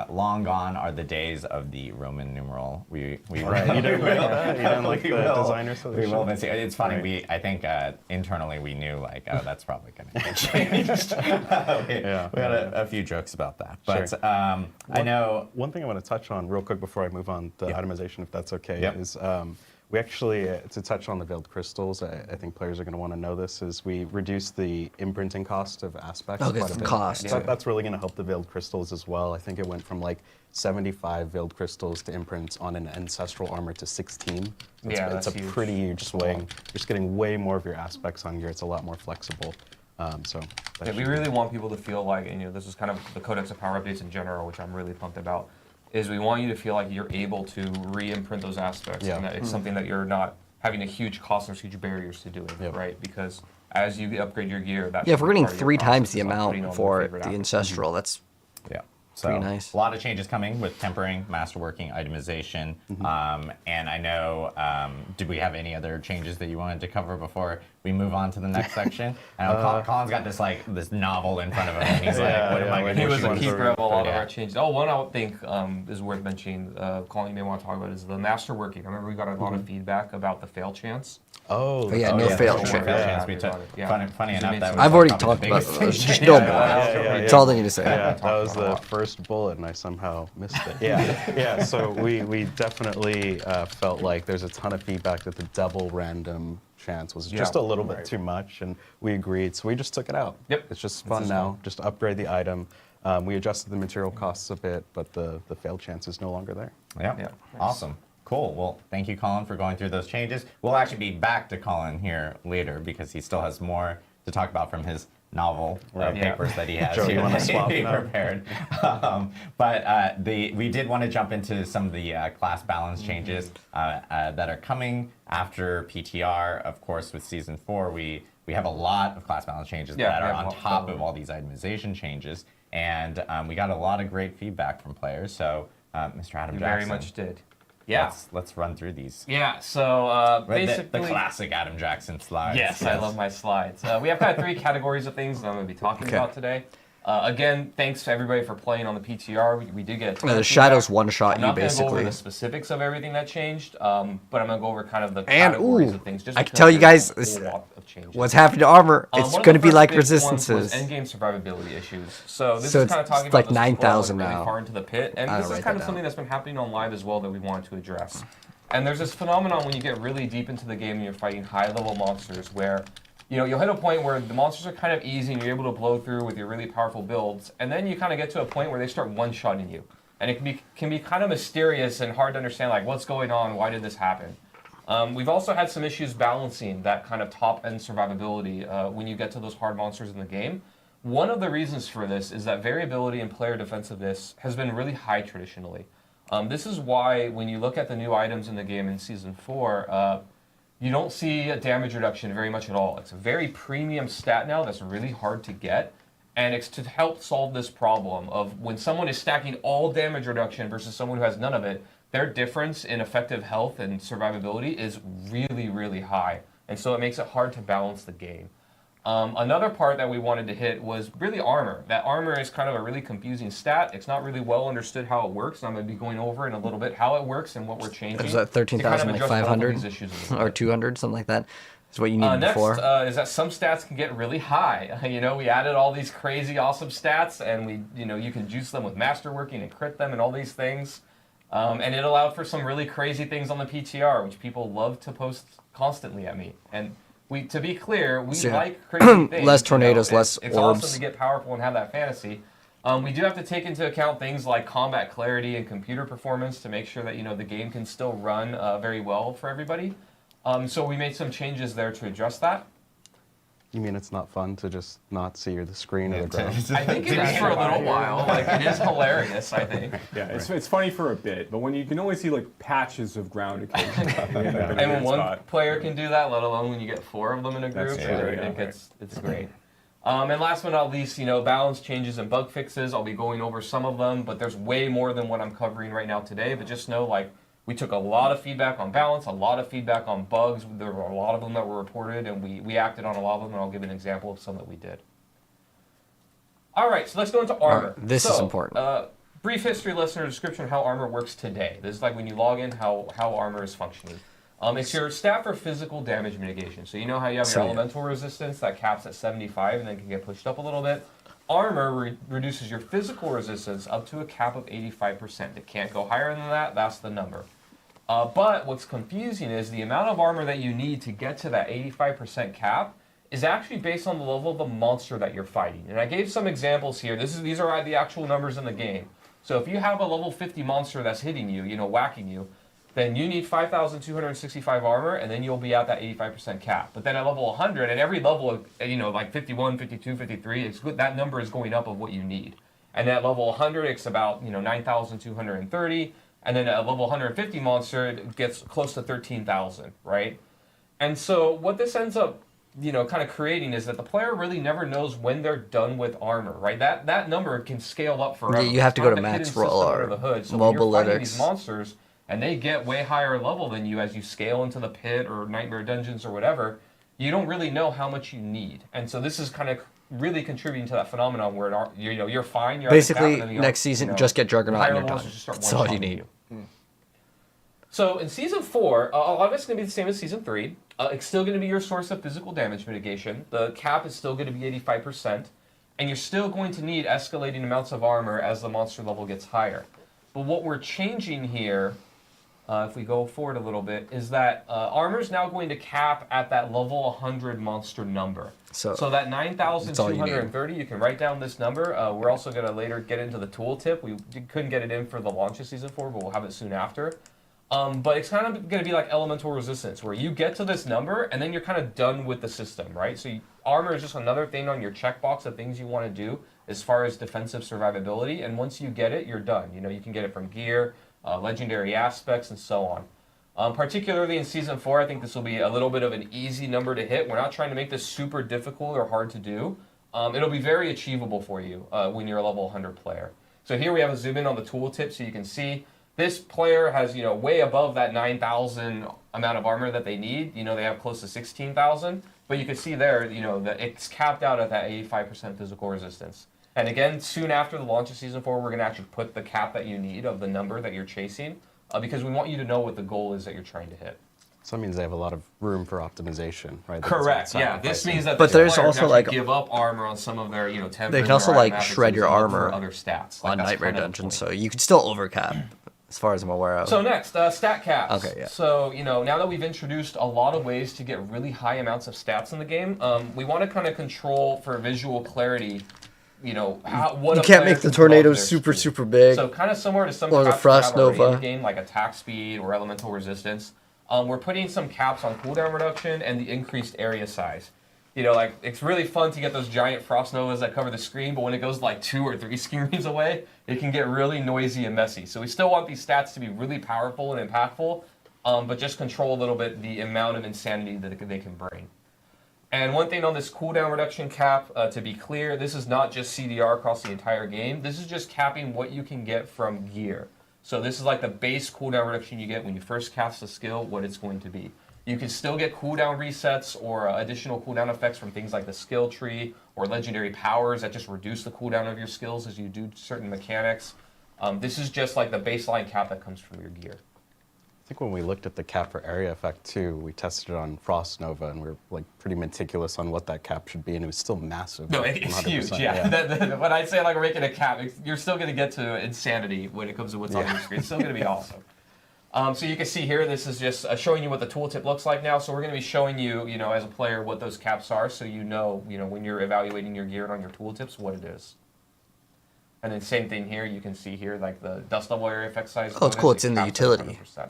long gone are the days of the Roman numeral. We Right. You don't like that? You don't like we the will. designer We solution? will miss it. It's funny. Right. I think internally we knew like, oh, that's probably going to get changed. We had a few jokes about that. But Sure. I know. One thing I want to touch on real quick before I move on to itemization, if that's okay, Yep. is we actually, to touch on the veiled crystals, I think players are going to want to know this, is we reduced the imprinting cost of aspects Okay, quite a bit. cost. So that's really going to help the veiled crystals as well. I think it went from like 75 veiled crystals to imprint on an ancestral armor to 16. Yeah, it's that's a huge. pretty huge swing. You're just getting way more of your aspects on here. It's a lot more flexible. So that Yeah, we should- really want people to feel like, and, this is kind of the Codex of Power updates in general, which I'm really pumped about, is we want you to feel like you're able to re-imprint those aspects, Yeah. and that it's something that you're not having a huge cost or huge barriers to doing, Yep. right? Because as you upgrade your gear, that Yeah, if should we're be getting part of your 3 times process, the is, like, putting amount on for your favorite the aspects. ancestral, that's Yeah. So Pretty nice. a lot of changes coming with tempering, masterworking, itemization, and I know. Did we have any other changes that you wanted to cover before we move on to the next section? I know Colin's got this novel in front of him, and he's like, "What am I going to He do?" was a ones key are for a lot of yeah. our changes. Oh, one I would think is worth mentioning, Colin, you may want to talk about, is the masterworking. I remember we got a lot of feedback about the fail chance. Oh, yeah, Oh, no yeah, fail the chance. fail Yeah. chance we took. Yeah. Funny Because it enough, made that some- was I've already probably talked the about biggest this. change. Just no more. yeah. That's all they need to say. Yeah, that was about a the lot. first bullet, and I somehow missed it. Yeah. So we definitely felt like there's a ton of feedback that the double random chance was just a little bit too much, and we agreed. So we just took it out. Yep. It's just fun now. Just upgrade the item. We adjusted the material costs a bit, but the fail chance is no longer there. Yeah. Yeah. Awesome. Cool. Well, thank you, Colin, for going through those changes. We'll actually be back to Colin here later because he still has more to talk about from his novel Right. Yeah. papers that he has Joe, you here wanna that swap he now? prepared. We did want to jump into some of the class balance changes that are coming after PTR. Of course, with Season 4, we have a lot of class balance changes Yeah, that we are have on a lot top of of all these itemization changes. And we got a lot of great feedback from players. So, Mr. Adam You Jackson. very much did. Yeah. Let's run through these. Yeah, so Right, basically... the classic Adam Jackson slides. Yes, I love my slides. We have kind of 3 categories of things that I'm going to be talking about today. Again, thanks to everybody for playing on the PTR. We did get a ton The of shadows feedback. one-shot I'm you, not going to go over basically. the specifics of everything that changed, but I'm going to go over kind of the And, categories ooh, of things. Just I can because tell you there's guys, a whole lot of changes. What's happened to armor? It's One of going to the be first like big ones resistances. was endgame survivability issues. So this So is kind of it's talking like about the 9,000 really now. far into the pit, and I this is write kind that of something that's been happening on live as well that we wanted to address. And there's this phenomenon when you get really deep into the game and you're fighting high-level monsters where you'll hit a point where the monsters are kind of easy and you're able to blow through with your really powerful builds, and then you kind of get to a point where they start one-shotting you. And it can be kind of mysterious and hard to understand, like, what's going on, why did this happen? We've also had some issues balancing that kind of top-end survivability when you get to those hard monsters in the game. One of the reasons for this is that variability in player defensiveness has been really high traditionally. This is why when you look at the new items in the game in Season 4, you don't see a damage reduction very much at all. It's a very premium stat now that's really hard to get, and it's to help solve this problem of when someone is stacking all damage reduction versus someone who has none of it, their difference in effective health and survivability is really, really high, and so it makes it hard to balance the game. Another part that we wanted to hit was really armor. That armor is kind of a really confusing stat. It's not really well understood how it works, and I'm going to be going over in a little bit how it works and what we're changing. Is that to kind of 13,000 like address both of 500 these issues a little or bit. 200, something like that? Is what you needed Next before. is that some stats can get really high. We added all these crazy awesome stats, and you can juice them with masterworking and crit them and all these things. And it allowed for some really crazy things on the PTR, which people love to post constantly at me. And to be clear, we So, like crazy things. less tornadoes, less it's orbs. awesome to get powerful and have that fantasy. We do have to take into account things like combat clarity and computer performance to make sure that the game can still run very well for everybody. So we made some changes there to address that. You mean it's not fun to just not see the screen or the ground? I think it is for a little while. Like, it is hilarious, I think. Yeah, it's funny for a bit, but when you can only see like patches of ground occasionally. And when one player can do that, let alone when you get 4 of them in a group, it's great. And last but not least, balance changes and bug fixes. I'll be going over some of them, but there's way more than what I'm covering right now today. But just know, like, we took a lot of feedback on balance, a lot of feedback on bugs. There were a lot of them that were reported, and we acted on a lot of them, and I'll give an example of some that we did. All right, so let's go into armor. This is important. Brief history, listener description of how armor works today. This is like when you log in, how armor is functioning. It's your stat for physical damage mitigation. So you know how you have your elemental resistance that caps at 75 and then can get pushed up a little bit. Armor reduces your physical resistance up to a cap of 85%. It can't go higher than that. That's the number. But what's confusing is the amount of armor that you need to get to that 85% cap is actually based on the level of the monster that you're fighting. And I gave some examples here. These are the actual numbers in the game. So if you have a level 50 monster that's hitting you, whacking you, then you need 5,265 armor, and then you'll be at that 85% cap. But then at level 100, at every level, like 51, 52, 53, that number is going up of what you need. And at level 100, it's about 9,230. And then at level 150 monster, it gets close to 13,000, right? And so what this ends up, kind of creating is that the player really never knows when they're done with armor, right? That number can scale up forever. You have to go to max roll or the hood. So mobile when you're fighting these monsters and they get way higher level than you as you scale into the pit or nightmare dungeons or whatever, you don't really know how much you need. And so this is kind of really contributing to that phenomenon where you're fine. You're basically at the cap, next season, just get Juggernaut and you're done. That's all you need. So in Season 4, a lot of it's going to be the same as Season 3. It's still going to be your source of physical damage mitigation. The cap is still going to be 85%. And you're still going to need escalating amounts of armor as the monster level gets higher. But what we're changing here, if we go forward a little bit, is that armor is now going to cap at that level 100 monster number. So that 9,230, you can write down this number. We're also going to later get into the tooltip. We couldn't get it in for the launch of Season 4, but we'll have it soon after. But it's kind of going to be like elemental resistance, where you get to this number, and then you're kind of done with the system, right? So armor is just another thing on your checkbox of things you want to do as far as defensive survivability, and once you get it, you're done. You can get it from gear, legendary aspects, and so on. Particularly in Season 4, I think this will be a little bit of an easy number to hit. We're not trying to make this super difficult or hard to do. It'll be very achievable for you when you're a level 100 player. So here we have a zoom in on the tooltip so you can see this player has, way above that 9,000 amount of armor that they need. They have close to 16,000. But you can see there, that it's capped out at that 85% physical resistance. And again, soon after the launch of Season 4, we're going to actually put the cap that you need of the number that you're chasing, because we want you to know what the goal is that you're trying to hit. So that means they have a lot of room for optimization, right? Correct. Yeah. This means that there's also like give up armor on some of their, temp. They can also like shred your armor other stats on Nightmare Dungeon, so you can still overcap, as far as I'm aware of. So next, stat caps. Okay. Yeah. So now that we've introduced a lot of ways to get really high amounts of stats in the game, we want to kind of control for visual clarity. What you can't make the tornadoes super big. So kind of similar to some or the Frost Nova in the game, like attack speed or elemental resistance. We're putting some caps on cooldown reduction and the increased area size. It's really fun to get those giant Frost Novas that cover the screen, but when it goes like 2 or 3 screens away, it can get really noisy and messy. So we still want these stats to be really powerful and impactful, but just control a little bit the amount of insanity that they can bring. And one thing on this cooldown reduction cap, to be clear, this is not just CDR across the entire game. This is just capping what you can get from gear. So this is like the base cooldown reduction you get when you first cast a skill, what it's going to be. You can still get cooldown resets or additional cooldown effects from things like the skill tree or legendary powers that just reduce the cooldown of your skills as you do certain mechanics. This is just like the baseline cap that comes from your gear. I think when we looked at the cap for area effect too, we tested it on Frost Nova, and we were like pretty meticulous on what that cap should be, and it was still massive. No, it's huge. Yeah. When I say like we're making a cap, you're still going to get to insanity when it comes to what's on your screen. It's still going to be awesome. So you can see here, this is just showing you what the tooltip looks like now. So we're going to be showing you, as a player, what those caps are, so when you're evaluating your gear and on your tooltips, what it is. And then same thing here. You can see here like the dust level area effect size. Oh, it's cool. It's in the capped at utility. 100%.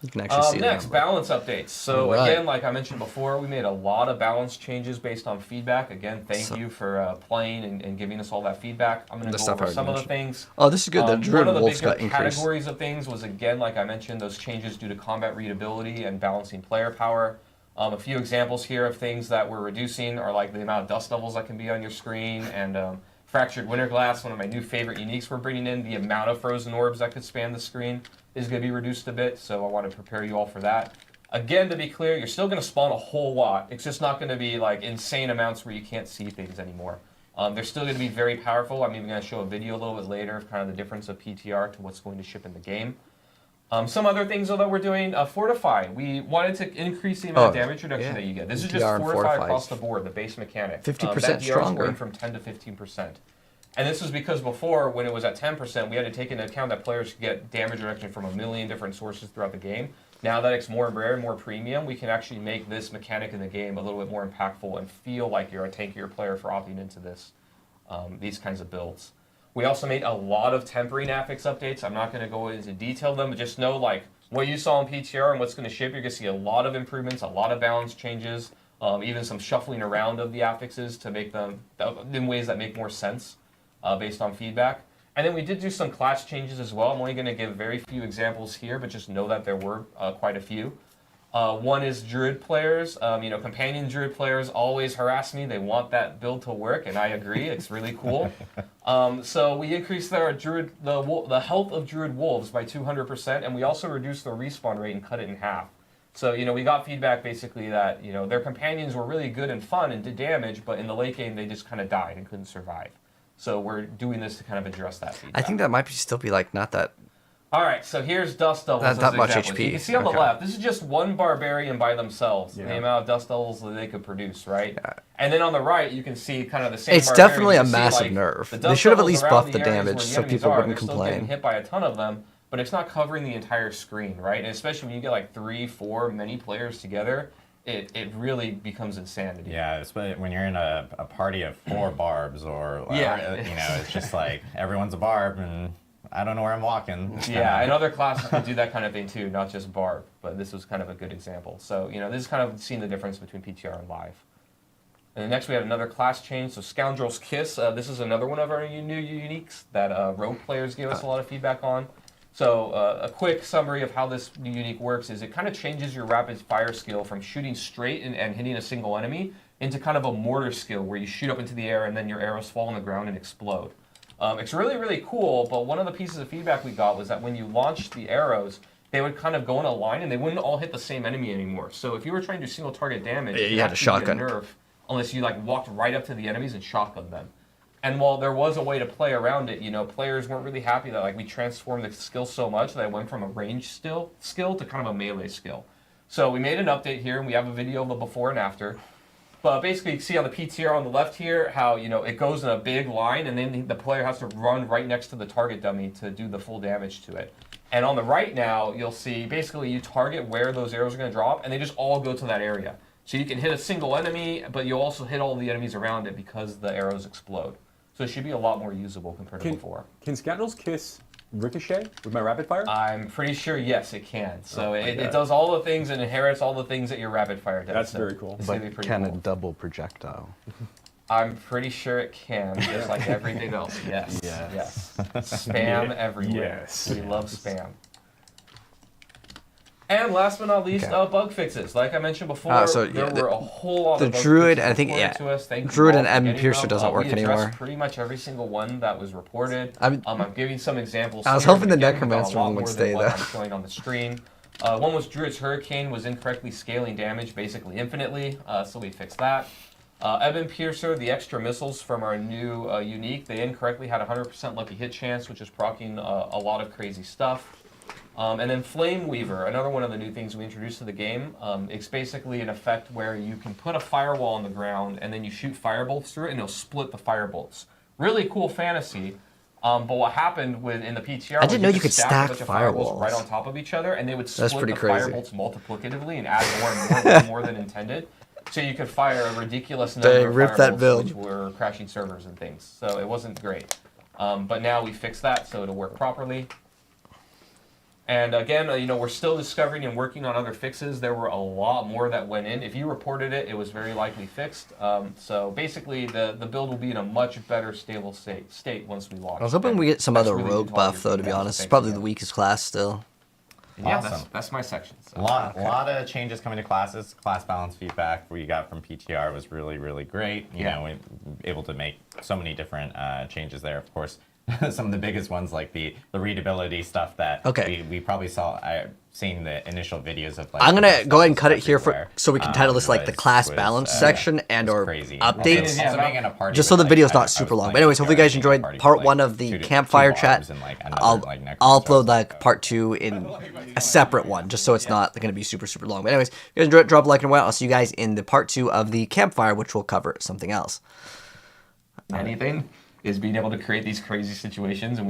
You can actually see Next, them. balance updates. So All right. again, like I mentioned before, we made a lot of balance changes based on feedback. Again, thank you for playing and giving us all that feedback. I'm going to The go stuff I over already some of the mentioned. things. Oh, this is good. The Druid One of the Wolves bigger got increased. categories of things was, again, like I mentioned, those changes due to combat readability and balancing player power. A few examples here of things that we're reducing are like the amount of dust levels that can be on your screen, and Fractured Winter Glass, one of my new favorite uniques we're bringing in. The amount of frozen orbs that could span the screen is going to be reduced a bit, so I want to prepare you all for that. Again, to be clear, you're still going to spawn a whole lot. It's just not going to be like insane amounts where you can't see things anymore. They're still going to be very powerful. I'm even going to show a video a little bit later of kind of the difference of PTR to what's going to ship in the game. Some other things though that we're doing, Fortify. We wanted to increase the amount of damage reduction that you get. This is just PTR and Fortify Fortify. across the board, the base mechanic. 50% that DR is stronger. going from 10 to 15%. And this was because before, when it was at 10%, we had to take into account that players could get damage reduction from a million different sources throughout the game. Now that it's more rare and more premium, we can actually make this mechanic in the game a little bit more impactful and feel like you're a tankier player for opting into this, these kinds of builds. We also made a lot of tempering affix updates. I'm not going to go into detail them, but just know like what you saw in PTR and what's going to ship. You're going to see a lot of improvements, a lot of balance changes, even some shuffling around of the affixes to make them in ways that make more sense based on feedback. And then we did do some class changes as well. I'm only going to give very few examples here, but just know that there were quite a few. One is Druid players. Companion Druid players always harass me. They want that build to work, and I agree. It's really cool. So we increased our Druid, the health of Druid Wolves by 200%, and we also reduced the respawn rate and cut it in half. So, we got feedback basically that, their companions were really good and fun and did damage, but in the late game, they just kind of died and couldn't survive. So we're doing this to kind of address that feedback. I think that might still be like not that. All right, so here's dust levels. Not that as much examples. HP. You can see on the Okay. left, this is just one barbarian by themselves, the amount of dust levels that they could produce, right? Yeah. And then on the right, you can see kind of the same. It's barbarian. definitely You a see, massive like, nerf. the They dust should have at levels least around buffed the areas damage where so enemies people are, wouldn't they're still getting complain. hit by a ton of them, but it's not covering the entire screen, right? And especially when you get like 3, 4, many players together, it really becomes insanity. Yeah, especially when you're in a party of 4 barbs or, it's just like everyone's a barb and I don't know where I'm walking. Yeah, and other classes can do that kind of thing too, not just barb, but this was kind of a good example. So, this is kind of seeing the difference between PTR and live. And then next we had another class change, so Scoundrel's Kiss. This is another one of our new uniques that rogue players gave us a lot of feedback on. So a quick summary of how this new unique works is it kind of changes your rapid fire skill from shooting straight and hitting a single enemy into kind of a mortar skill where you shoot up into the air and then your arrows fall on the ground and explode. It's really, really cool, but one of the pieces of feedback we got was that when you launched the arrows, they would kind of go in a line and they wouldn't all hit the same enemy anymore. So if you were trying to do single target damage, you had to shotgun. Nerf unless you walked right up to the enemies and shotgunned them. And while there was a way to play around it, players weren't really happy that we transformed the skill so much that it went from a ranged skill to kind of a melee skill. So we made an update here, and we have a video of the before and after. But basically, you can see on the PTR on the left here how it goes in a big line, and then the player has to run right next to the target dummy to do the full damage to it. And on the right now, you'll see basically you target where those arrows are going to drop, and they just all go to that area. So you can hit a single enemy, but you'll also hit all the enemies around it because the arrows explode. So it should be a lot more usable compared to before. Can Scoundrel's Kiss ricochet with my rapid fire? I'm pretty sure, yes, it can. So it does all the things and inherits all the things that your rapid fire does. That's so very cool. It's But gonna be pretty can cool. it double projectile? I'm pretty sure it can, just like everything else. Yes. Yes. Spam everywhere. Yes. We love spam. And last but not least, bug fixes. Like I mentioned before, there were a whole lot of bug Druid, fixes I think, reported to us. Thank you Druid all and for Evan getting Piercer them. doesn't work we addressed anymore. pretty much every single one that was reported. I'm giving some examples. I was here, hoping but the again, we've got a Necromancer lot one would more than stay, what though. I'm showing on the screen. One was Druid's Hurricane was incorrectly scaling damage basically infinitely, so we fixed that. Evan Piercer, the extra missiles from our new unique, they incorrectly had a 100% lucky hit chance, which is proccing a lot of crazy stuff. And then Flame Weaver, another one of the new things we introduced to the game. It's basically an effect where you can put a firewall on the ground and then you shoot firebolts through it and it'll split the firebolts. Really cool fantasy. But what happened in the PTR I didn't know you could stack stack a bunch of firebolts firewalls right on top of each other and they would split pretty the crazy. firebolts multiplicatively and add more and more, more than intended. So you could fire a ridiculous Dang, number of rip that firebolts, build. which were crashing servers and things. So it wasn't great. But now we fixed that so it'll work properly. And again, we're still discovering and working on other fixes. There were a lot more that went in. If you reported it, it was very likely fixed. So basically, the build will be in a much better, stable state once we launch. I was hoping we get some That's other really rogue good quality buff, though, to be feedback, honest. so It's probably thanks the again. weakest class still. Yeah, Awesome. that's my section. So. A lot of changes coming to classes. Class balance feedback we got from PTR was really, really great. You know, we were able to make so many different changes there. Of course, some of the biggest ones like the readability stuff that we probably saw. Seeing the initial videos of like. I'm gonna go ahead and cut it here everywhere, so we can title this like the class was, balance section and or crazy. updates. Also being in a party Just so with, the video's like, not I was super long. playing But anyways, hopefully you guys PTR enjoyed party part with, one like, of the two Campfire barbs chat. and, like, I'll another, like, upload like part 2 in a separate one, just so it's not going to be super long. But anyways, if you guys enjoyed, drop a like and a well. I'll see you guys in the part 2 of the Campfire, which will cover something else. Anything is being able to create these crazy situations, and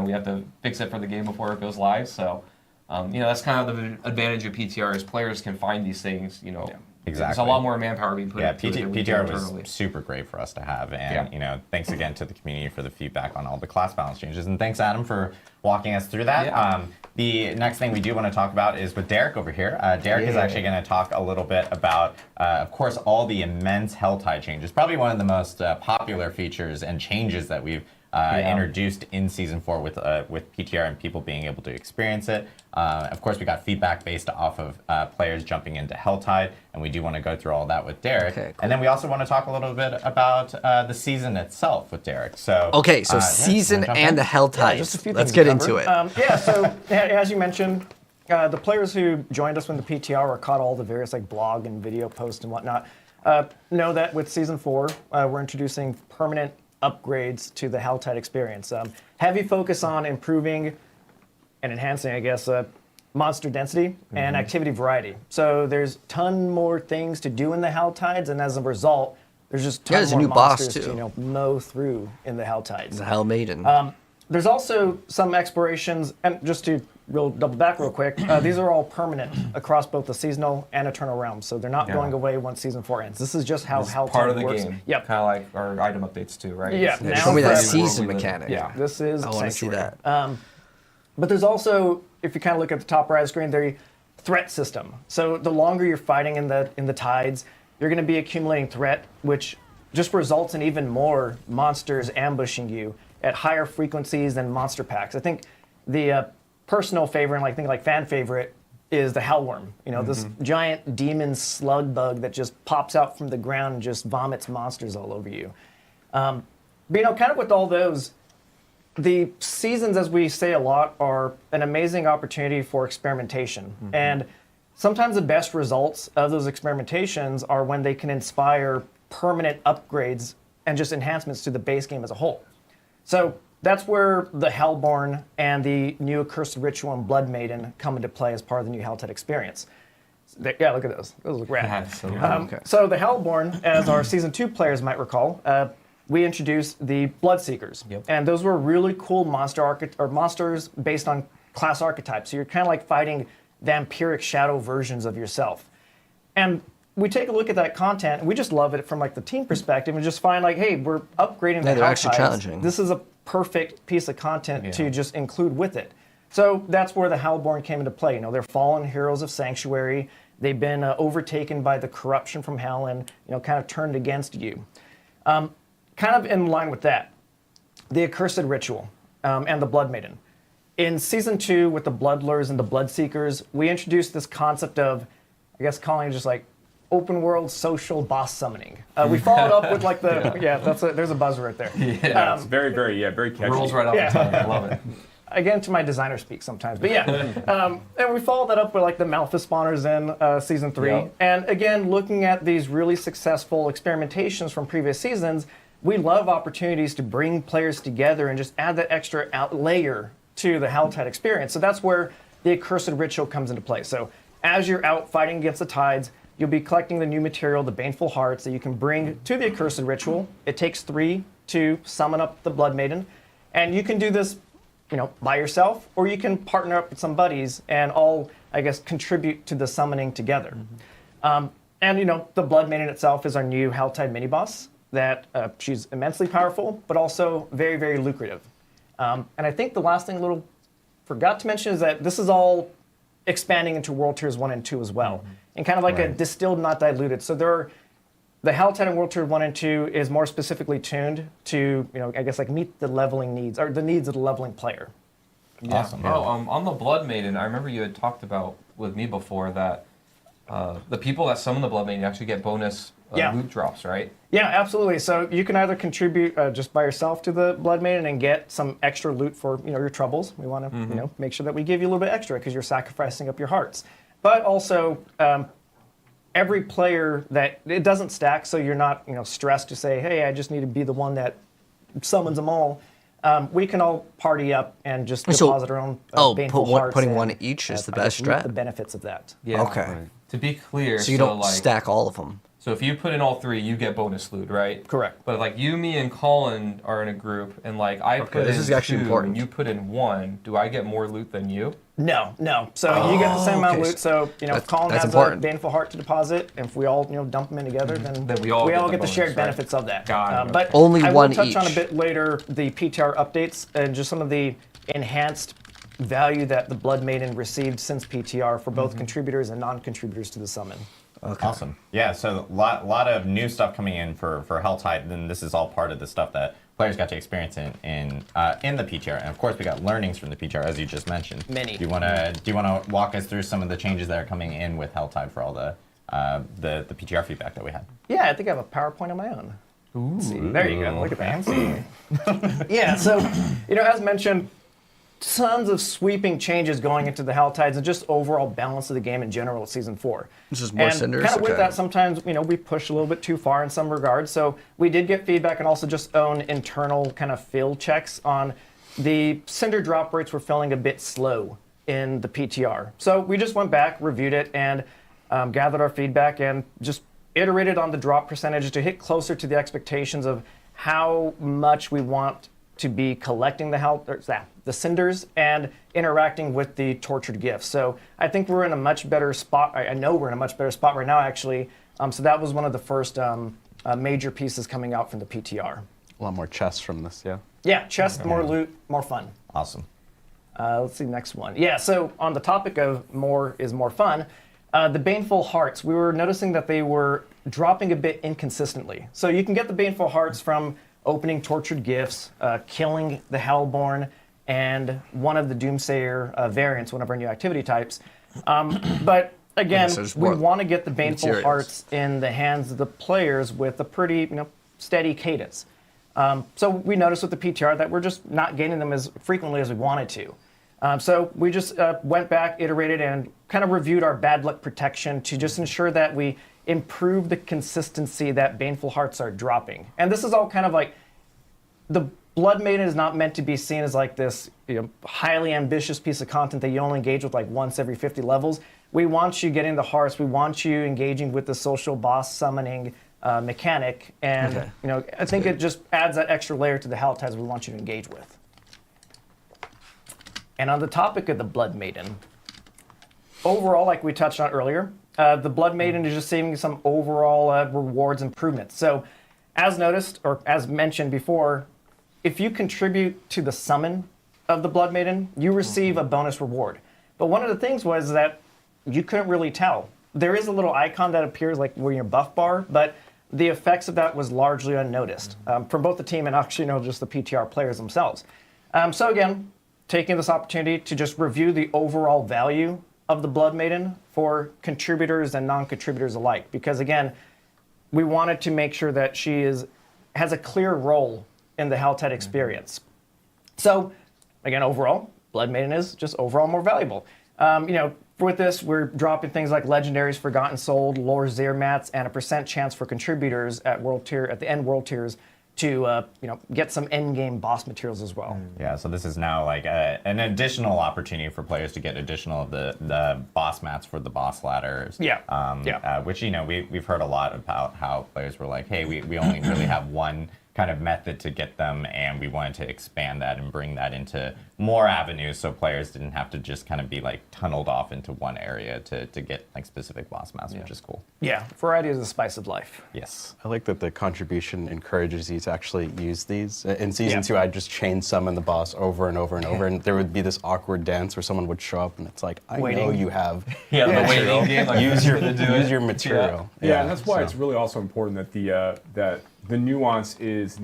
we have to fix it for the game before it goes live. So. That's kind of the advantage of PTR is players can find these things. Exactly. There's a lot more manpower being put into it than we do PTR internally. was super great for us to have, and thanks again to the community for the feedback on all the class balance changes, and thanks Adam for walking us through that. Yeah. The next thing we do want to talk about is with Derek over here. Derek is actually going to talk a little bit about, of course, all the immense Helltide changes. Probably one of the most popular features and changes that we've introduced in Season 4 with PTR and people being able to experience it. Of course, we got feedback based off of players jumping into Helltide, and we do want to go through all that with Derek. Okay, cool. And then we also want to talk a little bit about the season itself with Derek. So Season and the Helltides. just a few Let's things get to into cover. it. So as you mentioned, the players who joined us when the PTR or caught all the various like blog and video posts and whatnot know that with Season 4, we're introducing permanent upgrades to the Helltide experience. Heavy focus on improving and enhancing, I guess, monster density and activity variety. So there's ton more things to do in the Helltides, and as a result, there's just tons there's a more new boss, monsters too. to mow through in the Helltides. The Hell Maiden. There's also some explorations, and just to double back real quick, these are all permanent across both the seasonal and eternal realms, so they're not going away once Season 4 ends. This is just how Helltide Part of the works. game. Yep. Kind of like our item updates too, right? Yeah. It's Show me that forever. season mechanic. Yeah. This is I want to see Sanctuary. that. But there's also, if you kind of look at the top right of the screen, the threat system. So the longer you're fighting in the tides, you're going to be accumulating threat, which just results in even more monsters ambushing you at higher frequencies than monster packs. I think the personal favorite, and I think like fan favorite, is the Hellworm. This giant demon slug bug that just pops out from the ground and just vomits monsters all over you. But kind of with all those, the seasons, as we say a lot, are an amazing opportunity for experimentation. And sometimes the best results of those experimentations are when they can inspire permanent upgrades and just enhancements to the base game as a whole. So that's where the Hellborn and the new Accursed Ritual and Blood Maiden come into play as part of the new Helltide experience. Yeah, look at those. Those look rad. So the Hellborn, as our Season 2 players might recall, we introduced the Bloodseekers. And those were really cool monsters based on class archetypes. So you're kind of like fighting vampiric shadow versions of yourself. And we take a look at that content, and we just love it from like the team perspective, and just find like, hey, we're upgrading the they're actually Helltides. challenging. This is a perfect piece of content to just include with it. So that's where the Hellborn came into play. They're fallen heroes of Sanctuary. They've been overtaken by the corruption from Hell and kind of turned against you. Kind of in line with that, the Accursed Ritual and the Blood Maiden. In Season 2, with the Bloodlures and the Bloodseekers, we introduced this concept of, I guess, calling it just like open world social boss summoning. We followed up with like the there's a buzz right there. It's very catchy. Rolls right off the tongue. I love it. I get into my designer speak sometimes, but and we followed that up with like the Malthus spawners in Season 3. Yep. And again, looking at these really successful experimentations from previous seasons, we love opportunities to bring players together and just add that extra layer to the Helltide experience. So that's where the Accursed Ritual comes into play. So as you're out fighting against the tides, you'll be collecting the new material, the Baneful Hearts, that you can bring to the Accursed Ritual. It takes 3 to summon up the Blood Maiden. And you can do this, by yourself, or you can partner up with some buddies and all, I guess, contribute to the summoning together. And And the Blood Maiden itself is our new Helltide mini boss. That she's immensely powerful, but also very, very lucrative. And I think the last thing forgot to mention is that this is all expanding into World Tiers 1 and 2 as well, and kind of like a distilled, not diluted. So the Helltide in World Tier 1 and 2 is more specifically tuned to, I guess, like meet the leveling needs, or the needs of the leveling player. Awesome. Oh, on the Blood Maiden, I remember you had talked about with me before that the people that summon the Blood Maiden actually get bonus loot drops, right? Yeah, absolutely. So you can either contribute just by yourself to the Blood Maiden and get some extra loot for your troubles. We want to make sure that we give you a little bit extra because you're sacrificing up your hearts. But also, every player that it doesn't stack, so you're not stressed to say, hey, I just need to be the one that summons them all. We can all party up and just deposit our own baneful hearts. Putting one each is the best reap strat. The benefits of that. Yeah. Okay. Right. To be clear, So you don't stack all of them. So if you put in all 3, you get bonus loot, right? Correct. But like you, me, and Colin are in a group, and like I put this in is actually 2 important. and you put in 1, do I get more loot than you? No. So you get the same amount of okay. loot. So if Colin that's has important. a baneful heart to deposit, and if we all dump them in together, then Then we all get the get the bonus, shared right? benefits of that. Got it. But Only I will one touch on a each. bit later the PTR updates and just some of the enhanced value that the Blood Maiden received since PTR for both contributors and non-contributors to the summon. Okay. Awesome. Yeah, so a lot of new stuff coming in for Helltide, and this is all part of the stuff that players got to experience in the PTR. And of course, we got learnings from the PTR, as you just mentioned. Many. Do you want to walk us through some of the changes that are coming in with Helltide for all the PTR feedback that we had? Yeah, I think I have a PowerPoint of my own. Let's see. There you go. Look at that. Yeah, so, as mentioned, tons of sweeping changes going into the Helltides and just overall balance of the game in general at Season 4. This is more cinders? Kind of with Okay. that, sometimes, we push a little bit too far in some regards. So we did get feedback and also just own internal kind of field checks on the cinder drop rates were feeling a bit slow in the PTR. So we just went back, reviewed it, and gathered our feedback and just iterated on the drop percentage to hit closer to the expectations of how much we want to be collecting the cinders and interacting with the tortured gifts. So I think we're in a much better spot. I know we're in a much better spot right now, actually. So that was one of the first major pieces coming out from the PTR. A lot more chests from this, yeah. Yeah, chest, more loot, more fun. Awesome. Let's see, next one. Yeah, so on the topic of more is more fun, the Baneful Hearts, we were noticing that they were dropping a bit inconsistently. So you can get the Baneful Hearts from opening tortured gifts, killing the Hellborn, and one of the Doomsayer variants, one of our new activity types. But again, we want to get the Baneful Hearts in the hands of the players with a pretty steady cadence. So we noticed with the PTR that we're just not getting them as frequently as we wanted to. So we just went back, iterated, and kind of reviewed our bad luck protection to just ensure that we improve the consistency that Baneful Hearts are dropping. And this is all kind of like, the Blood Maiden is not meant to be seen as like this highly ambitious piece of content that you only engage with like once every 50 levels. We want you getting the hearts. We want you engaging with the social boss summoning mechanic. And I think it just adds that extra layer to the Helltides we want you to engage with. And on the topic of the Blood Maiden, overall, like we touched on earlier, the Blood Maiden is just seeing some overall rewards improvements. So as noticed, or as mentioned before, if you contribute to the summon of the Blood Maiden, you receive a bonus reward. But one of the things was that you couldn't really tell. There is a little icon that appears like where your buff bar, but the effects of that was largely unnoticed from both the team and actually just the PTR players themselves. So again, taking this opportunity to just review the overall value of the Blood Maiden for contributors and non-contributors alike. Because again, we wanted to make sure that she has a clear role in the Helltide experience. So again, overall, Blood Maiden is just overall more valuable. With this, we're dropping things like legendaries, Forgotten Soul, lore Zermats, and a % chance for contributors at the end world tiers to get some endgame boss materials as well. Yeah, so this is now like an additional opportunity for players to get additional of the boss mats for the boss ladders. Yeah. Which we've heard a lot about how players were like, hey, we only really have one kind of method to get them, and we wanted to expand that and bring that into more avenues so players didn't have to just kind of be like tunneled off into one area to get like specific boss maps, which is cool. Yeah, variety is the spice of life. Yes. I like that the contribution encourages you to actually use these. In Season 2, I'd just chain summon the boss over and over and over, and there would be this awkward dance where someone would show up, and it's like, I know you have Yeah, the waiting game. Like, use your use material. Yeah, and that's why it's really also important that the nuance is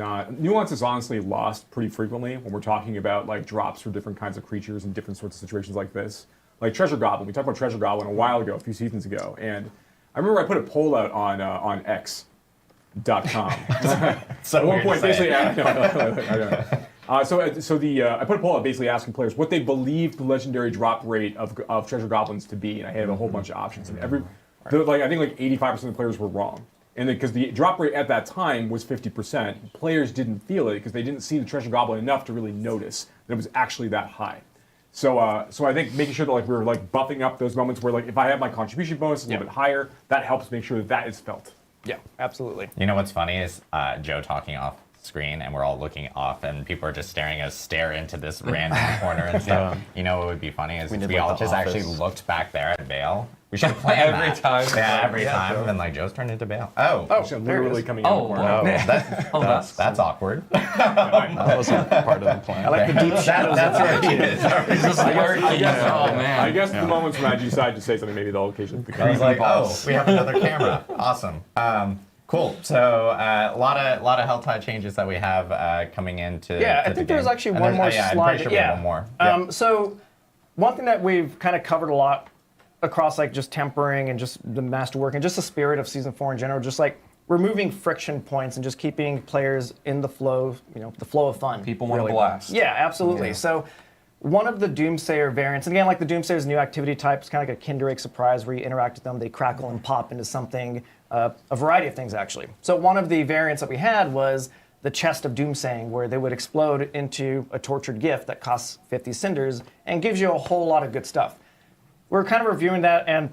honestly lost pretty frequently when we're talking about like drops for different kinds of creatures in different sorts of situations like this. Like Treasure Goblin, we talked about Treasure Goblin a while ago, a few seasons ago, and I rememur I put a poll out on X.com. So at one weird point, to say. basically, I put a poll out basically asking players what they believed the legendary drop rate of Treasure Goblins to be, and I had a whole bunch of options, and I think like 85% of the players were wrong. And because the drop rate at that time was 50%, players didn't feel it because they didn't see the Treasure Goblin enough to really notice that it was actually that high. So I think making sure that like we're like buffing up those moments where like if I have my contribution bonus a little bit higher, that helps make sure that is felt. Yeah, absolutely. You know what's funny is Joe talking off screen, and we're all looking off, and people are just staring us stare into this random corner and stuff. You know what would be funny is if we all just actually looked back there at Vale. We should play every time. Yeah, every time. And then like Joe's turned into Bale. Oh, Literally coming out of the corner. That's awkward. That wasn't part of the plan. I like the deep shadows. That's where he is. It's just lurking. Oh, man. I guess the moments when I decide to say something, maybe they'll occasionally become I was like, oh, we have another camera. Awesome. Cool. So a lot of Helltide changes that we have coming into. Yeah, I think there's actually one more slide. I'm pretty sure we have one more. So one thing that we've kind of covered a lot across like just tempering and just the masterwork and just the spirit of Season 4 in general, just like removing friction points and just keeping players in the flow, the flow of fun. People want to blast. Yeah, absolutely. Yeah. So one of the Doomsayer variants, and again, like the Doomsayer's new activity type, it's kind of like a Kinder Egg surprise where you interact with them, they crackle and pop into something, a variety of things actually. So one of the variants that we had was the Chest of Doomsaying, where they would explode into a tortured gift that costs 50 cinders and gives you a whole lot of good stuff. We're kind of reviewing that, and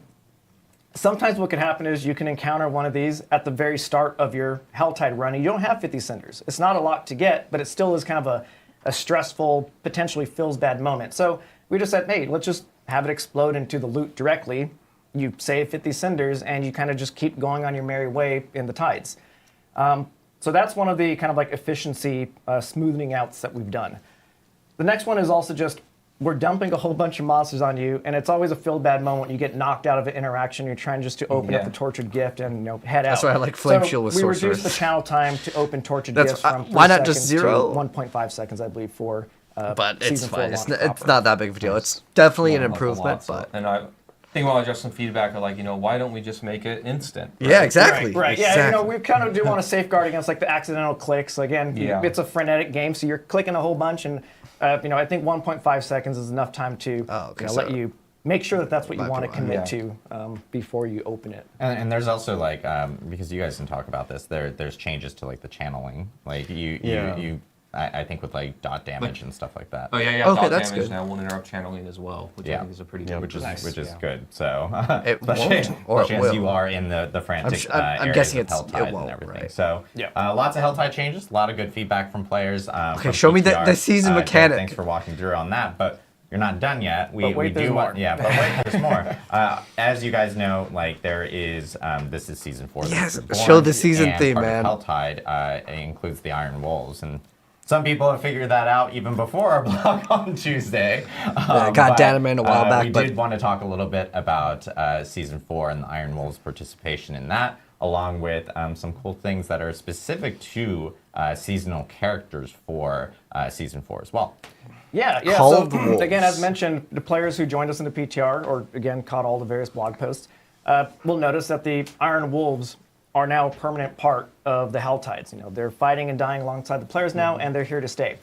sometimes what can happen is you can encounter one of these at the very start of your Helltide run, and you don't have 50 cinders. It's not a lot to get, but it still is kind of a stressful, potentially feels bad moment. So we just said, hey, let's just have it explode into the loot directly. You save 50 cinders, and you kind of just keep going on your merry way in the tides. So that's one of the kind of like efficiency smoothing outs that we've done. The next one is also just we're dumping a whole bunch of monsters on you, and it's always a feel bad moment when you get knocked out of an interaction. You're trying just to open up the tortured gift and head out. That's why I like Flame Shield with we Sorceress. reduced the channel time to open tortured gifts from 3 why not just seconds 0? to 1.5 seconds, I believe, for but it's Season 4 fine. launch It's proper. not that big of a deal. It's definitely an improvement, but And I think we'll address some feedback of like, why don't we just make it instant? yeah, exactly. Right. Exactly. Yeah, we kind of do want to safeguard against like the accidental clicks. Again, it's a frenetic game, so you're clicking a whole bunch, and I think 1.5 seconds is enough time to let you make sure that that's what you want to commit to before you open it. And there's also like because you guys didn't talk about this, there's changes to like the channeling. Like I think with like dot damage and stuff like that. Oh yeah. Okay, Dot that's damage good. now won't interrupt channeling as well, which I think is a pretty good. Which is good. So It especially, won't, or it especially as you will. are in the frantic I'm areas guessing of Helltide it won't, and everything. right. So lots of Helltide changes, a lot of good feedback from players. Okay, show me the season mechanic. Thanks for walking through on that, but you're not done yet. But wait, there's more. Yeah, but wait, there's more. As you guys know, like there is this is Season 4. Yes, Reborn, show the season and theme, part man. of Helltide includes the Iron Wolves, and some people have figured that out even before our blog on Tuesday. Got Danaman a while back, we but did want to talk a little bit about Season 4 and the Iron Wolves' participation in that, along with some cool things that are specific to seasonal characters for Season 4 as well. Yeah. Call So of the Wolves. again, as mentioned, the players who joined us in the PTR, or again caught all the various blog posts, will notice that the Iron Wolves are now a permanent part of the Helltides. They're fighting and dying alongside the players now, and they're here to stay.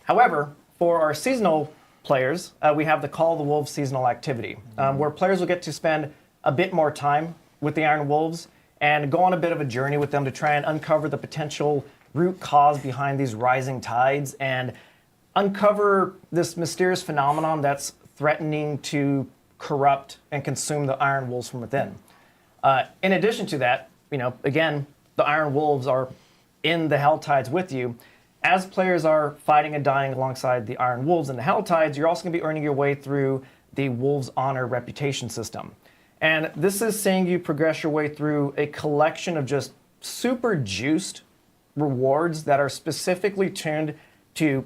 However, for our seasonal players, we have the Call of the Wolves seasonal activity, where players will get to spend a bit more time with the Iron Wolves and go on a bit of a journey with them to try and uncover the potential root cause behind these rising tides and uncover this mysterious phenomenon that's threatening to corrupt and consume the Iron Wolves from within. In addition to that, again, the Iron Wolves are in the Hell Tides with you. As players are fighting and dying alongside the Iron Wolves and the Hell Tides, you're also going to be earning your way through the Wolves' Honor reputation system. And this is seeing you progress your way through a collection of just super juiced rewards that are specifically tuned to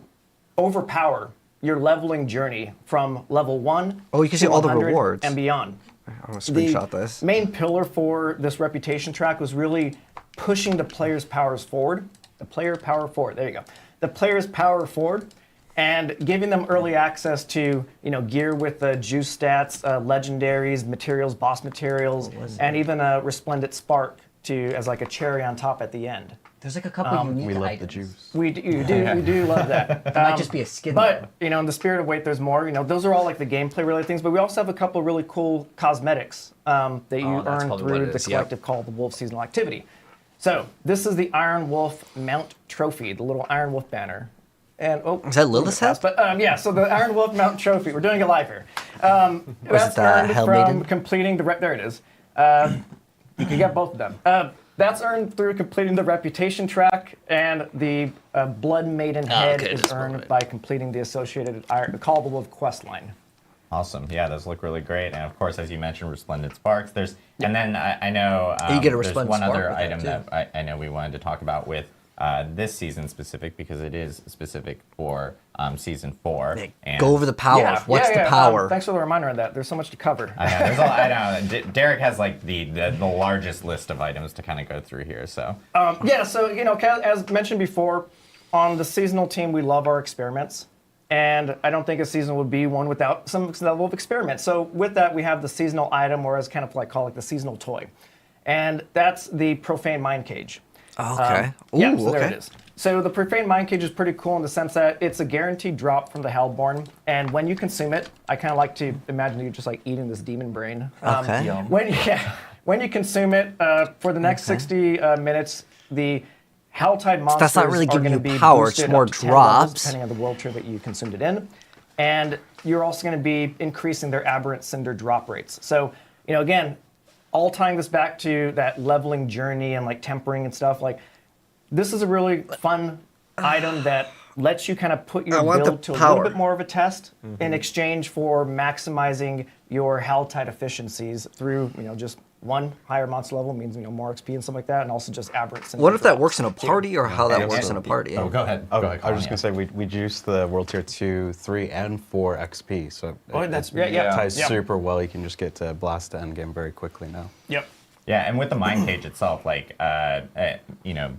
overpower your leveling journey from level 1 Oh, you can to see all the 100 rewards. and beyond. I'm gonna screenshot The this. main pillar for this reputation track was really pushing the player's powers forward. The player power forward. There you go. The player's power forward, and giving them early access to gear with juice stats, legendaries, materials, boss materials, and even a resplendent spark as like a cherry on top at the end. There's like a couple unique We love items. the juice. We do love that. It might just be a skin. But in the spirit of wait, there's more. Those are all like the gameplay related things. But we also have a couple of really cool cosmetics that you that's earn probably what through it the is, yep. collective call the Wolf seasonal activity. So this is the Iron Wolf Mount Trophy, the little Iron Wolf banner. And Is that Lilith's head? But yeah, so the Iron Wolf Mount Trophy. We're doing it live here. Was That's it earned Hell from Maiden? completing the there it is. You can get both of them. That's earned through completing the reputation track, and the Blood Maiden head okay, is this earned one. by completing the associated Call the Wolf quest line. Awesome. Yeah, those look really great. And of course, as you mentioned, resplendent sparks. And then I know You get a there's resplendent one spark other with that, item too. that I know we wanted to talk about with this season specific, because it is specific for season 4. Nick, And go over the powers. What's the power? Thanks for the reminder on that. There's so much to cover. I know. There's I know. Derek has like the largest list of items to kind of go through here. So Yeah, so as mentioned before, on the seasonal team, we love our experiments. And I don't think a season would be one without some level of experiment. So with that, we have the seasonal item, or as kind of like call it the seasonal toy. And that's the Profane Mind Cage. Okay. Yeah, Ooh, so there okay. it is. So the Profane Mind Cage is pretty cool in the sense that it's a guaranteed drop from the Hellborn. And when you consume it, I kind of like to imagine you just like eating this demon brain. Okay. When you consume it, for the next 60 minutes, the Helltide monsters that's not really are giving going to you be power, it's boosted more up to 10 levels, drops. depending on the world tier that you consumed it in. And you're also going to be increasing their aberrant cinder drop rates. So, again, all tying this back to that leveling journey and like tempering and stuff, like this is a really fun item that lets you kind of put your build to a little bit more of a test in exchange for maximizing your Helltide efficiencies through, just one higher monster level means, more XP and stuff like that, and also just aberrant cinder What if that drops. works in a party, or how that Yeah, works so- in a party? go ahead. Oh, Go ahead, I was just Colin, going to say, we juiced the World Tier 2, 3, and 4 XP, so that's- it yeah. ties Yeah. super well. You can just get to blast to endgame very quickly now. Yep. Yeah, and with the mind cage itself, like,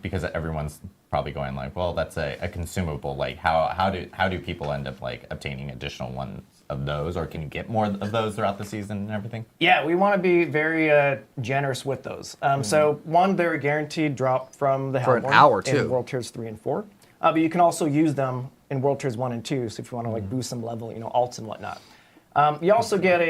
because everyone's probably going like, well, that's a consumable. Like, how do people end up like obtaining additional ones of those, or can you get more of those throughout the season and everything? Yeah, we want to be very generous with those. So one, they're a guaranteed drop from the For an Hellborn hour, too. in World Tiers 3 and 4. But you can also use them in World Tiers 1 and 2, so if you want to like boost some level, alts and whatnot. You also get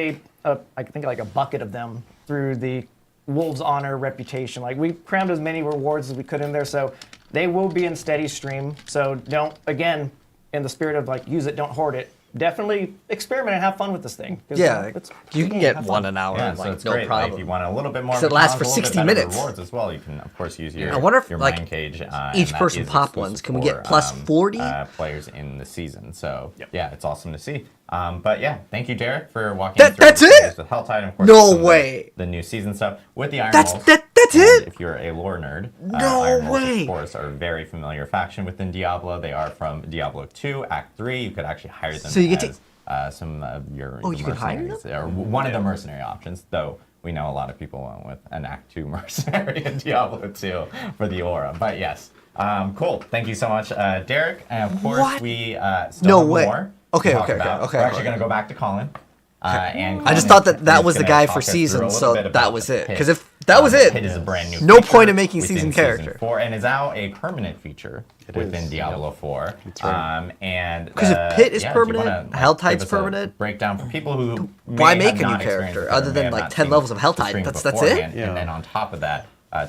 I think like a bucket of them through the Wolves Honor reputation. Like we crammed as many rewards as we could in there, so they will be in steady stream. So don't, again, in the spirit of like use it, don't hoard it. Definitely experiment and have fun with this thing. 'Cause, Yeah, it's you can have get fun. one an hour, Yeah, so like it's no great. Like, problem. if you want a little bit more, 'Cause of it a lasts for challenge, a little 60 bit better minutes. rewards as well. You can of course use your. I wonder if, your like, mind cage. And each that person is pop exclusive ones. Can we for, get plus 40? players in the season? So Yep. yeah, it's awesome to see. But yeah, thank you, Derek, for walking That- through that's the it? changes with Helltide and of course No some of way. the new season stuff with the Iron That's Wolves. that's And it. If you're a lore nerd, No Iron Wolves, way. of course, are a very familiar faction within Diablo. They are from Diablo 2, Act 3. You could actually hire them So you get to- as some of your Oh, you can hire them? mercenaries, or one of the mercenary options, though we know a lot of people went with an Act 2 mercenary in Diablo 2 for the aura. But yes, cool. Thank you so much, Derek. And of course, What? we still No have way. more Okay, to talk okay, okay, about. okay, We're actually okay. going to go back to Colin. And I just Colin thought that is was the gonna guy talk for us through a season, little so bit about that was the it. Pit. Because if that was it, Pit is a brand new no feature point in making within season Season character. 4, and is now a permanent feature within is, Diablo 4. That's right. And 'Cause if Pit is yeah, do you wanna, permanent, Helltide's give us a permanent, breakdown for people who why may make have a new not experienced character it or other may than have like not 10 seen levels of the Helltide? stream That's it. beforehand. Yeah. And then on top of that,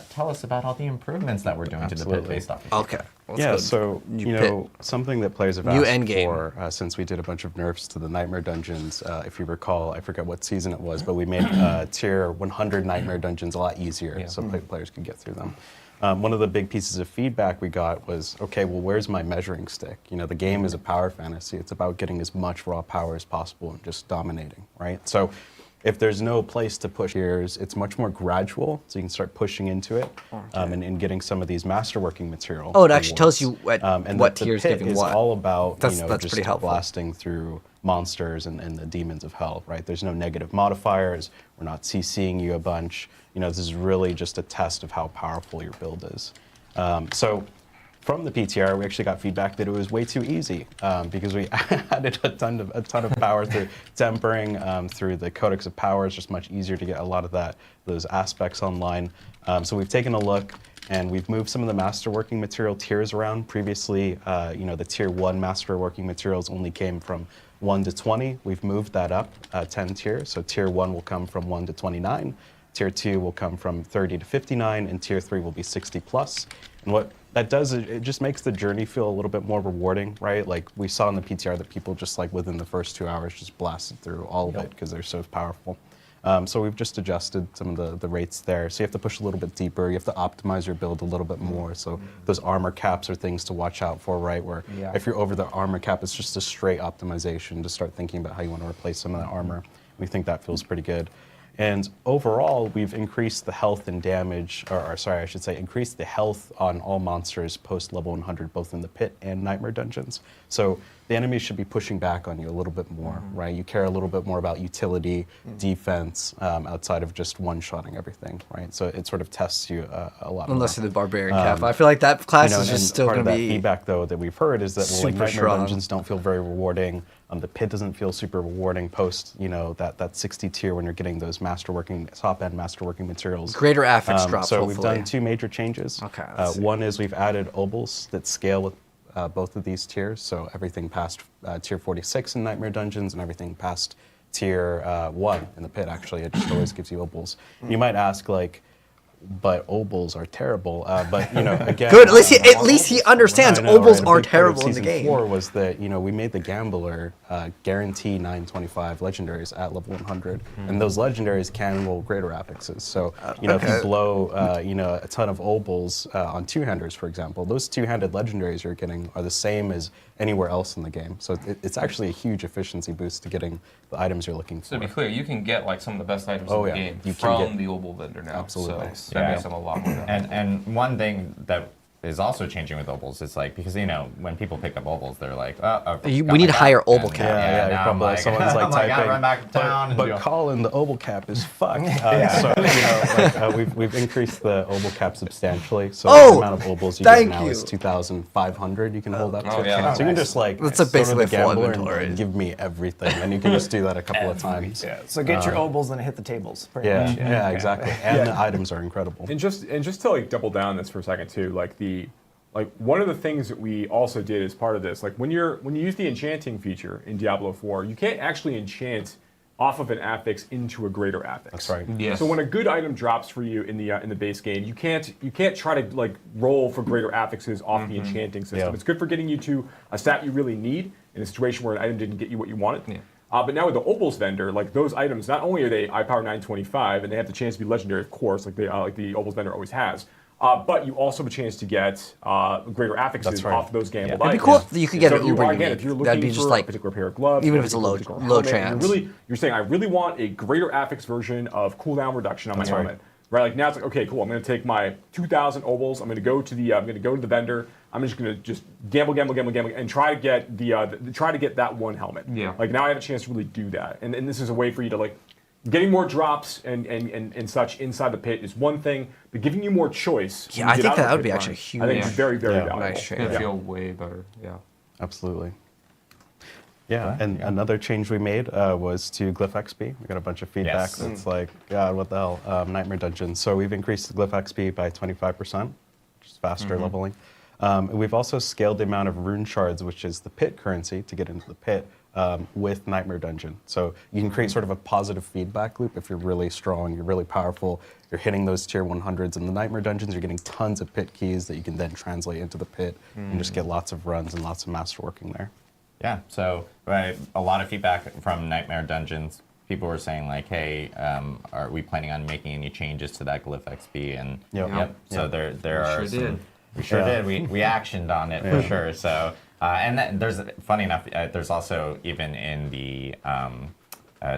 tell us about all the improvements that we're doing to the Pit Absolutely. based off. of Okay. let's Yeah, go. so New something that players have New asked Endgame. for since we did a bunch of nerfs to the Nightmare dungeons. If you recall, I forget what season it was, but we made tier 100 Nightmare dungeons a lot easier, so players could get through them. one of the big pieces of feedback we got was, okay, well, where's my measuring stick? You know, the game is a power fantasy. It's about getting as much raw power as possible and just dominating, right? So if there's no place to push tiers, it's much more gradual, so you can start pushing into it and getting some of these masterworking material. Oh, it actually tells you and what the tier's pit giving is what. all about That's just pretty helpful. blasting through monsters and the demons of hell, right? There's no negative modifiers. We're not CCing you a bunch. You know, this is really just a test of how powerful your build is. So from the PTR, we actually got feedback that it was way too easy because we added a ton of power through tempering, through the Codex of Power. It's just much easier to get a lot of those aspects online. So we've taken a look and we've moved some of the masterworking material tiers around. Previously, the tier 1 masterworking materials only came from 1 to 20. We've moved that up 10 tiers. So tier 1 will come from 1 to 29. Tier 2 will come from 30 to 59, and Tier 3 will be 60 plus. And what that does is it just makes the journey feel a little bit more rewarding, right? Like we saw in the PTR that people just like within the first 2 hours just blasted through all of it because they're so powerful. So we've just adjusted some of the rates there. So you have to push a little bit deeper. You have to optimize your build a little bit more. So those armor caps are things to watch out for, right? Where if you're over the armor cap, it's just a straight optimization to start thinking about how you want to replace some of that armor. We think that feels pretty good. And overall, we've increased the health and damage, or sorry, I should say, increased the health on all monsters post level 100, both in the pit and nightmare dungeons. So the enemies should be pushing back on you a little bit more, right? You care a little bit more about utility, defense, outside of just one-shotting everything, right? So it sort of tests you a lot more. Unless you're the barbarian cap. I feel like that class is and just still part going of to that be feedback, though, that we've heard is that super nightmare strong. dungeons don't feel very rewarding. The pit doesn't feel super rewarding post, that 60 tier when you're getting those top-end masterworking materials. greater affix drops, So hopefully. we've done 2 major changes. Okay, let's see. One is we've added obols that scale with both of these tiers. So everything past tier 46 in Nightmare Dungeons and everything past tier 1 in the pit, actually. It just always gives you obols. You might ask, but obols are terrible. But again, Good. At least he understands I know, obols right? A are big part of terrible in the Season game. 4 was that we made the gambler guarantee 925 legendaries at level 100, and those legendaries can roll greater affixes. So if you blow a ton of obols on two-handers, for example, those two-handed legendaries you're getting are the same as anywhere else in the game. So it's actually a huge efficiency boost to getting the items you're looking for. So to be clear, you can get some of the best items Oh, in the yeah. game You can from get- the obol vendor now. Absolutely. So that makes them a lot more valuable. And one thing that is also changing with obols is because when people pick up obols, they're like, We need a higher obol cap. Yeah, now probably I'm someone's I'm typing. I run back to town. But Colin, the obol cap is fucked. So we've increased the obol cap substantially. So the amount of obols you get thank now you. is 2,500. You can hold up to. Oh, yeah. So you can just That's go to basically the full gambler inventory. and give me everything, and you can just do that a couple of times. So get your obols and hit the tables. pretty Yeah, much. yeah, exactly. And the items are incredible. And just to double down on this for a second too, one of the things that we also did as part of this, when you use the enchanting feature in Diablo 4, you can't actually enchant off of an affix into a greater affix. That's right. Yes. So when a good item drops for you in the base game, you can't try to roll for greater affixes off the enchanting system. Yeah. It's good for getting you to a stat you really need in a situation where an item didn't get you what you wanted. Yeah. But now with the obols vendor, those items, not only are they I-Power 925 and they have the chance to be legendary, of course, like the obols vendor always has. But you also have a chance to get greater affixes That's right. off those gambled It'd be items. cool if you could get So an if you- uber again, unique. if you're looking That'd be for just a particular pair of gloves, even or if it's a particular low helmet, chance. you're saying I really want a greater affix version of cooldown reduction on my That's right. helmet. Right, now it's okay, cool. I'm going to take my 2,000 obols. I'm going to go to the vendor. I'm just going to gamble, and try to get that one helmet. Yeah. Now I have a chance to really do that, and this is a way for you to getting more drops and such inside the pit is one thing, but giving you more choice. Yeah, when I you think get out that of would the be pit actually run, I think huge. it's very, very Yeah. valuable. Nice It's change. going to Yeah. feel way better. Yeah. Absolutely. Yeah, and another change we made was to Glyph XP. We got a bunch of feedback Yes. that's like, God, what the hell, Nightmare Dungeons. So we've increased the Glyph XP by 25%, which is faster leveling. And we've also scaled the amount of rune shards, which is the pit currency to get into the pit, with Nightmare Dungeon. So you can create sort of a positive feedback loop if you're really strong, you're really powerful, you're hitting those tier 100s in the Nightmare Dungeons, you're getting tons of pit keys that you can then translate into the pit and just get lots of runs and lots of masterworking there. Yeah, so a lot of feedback from Nightmare Dungeons. people were saying like, hey, are we planning on making any changes to that glyph XP? And so there are some. We sure did. We actioned on it for sure. So and there's funny enough. There's also even in the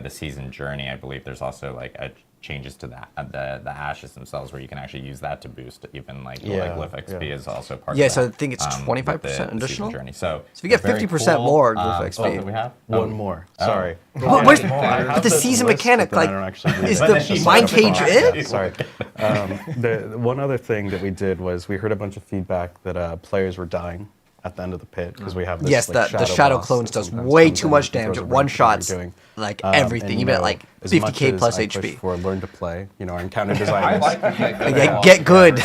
season journey, I believe there's also like changes to the ashes themselves where you can actually use that to boost even like glyph XP is also part of that. Yeah, so I think it's 25% additional. Journey. So if you get 50% more glyph XP. Oh, we have one more. Sorry. Where's the season mechanic? Like, is the mind cage it? Sorry. The one other thing that we did was we heard a bunch of feedback that players were dying at the end of the pit because we have this. Yes, the shadow clones does way too much damage at one shot. Like everything, even at like 50k plus HP. For learn to play, our encounter designers. I like get good.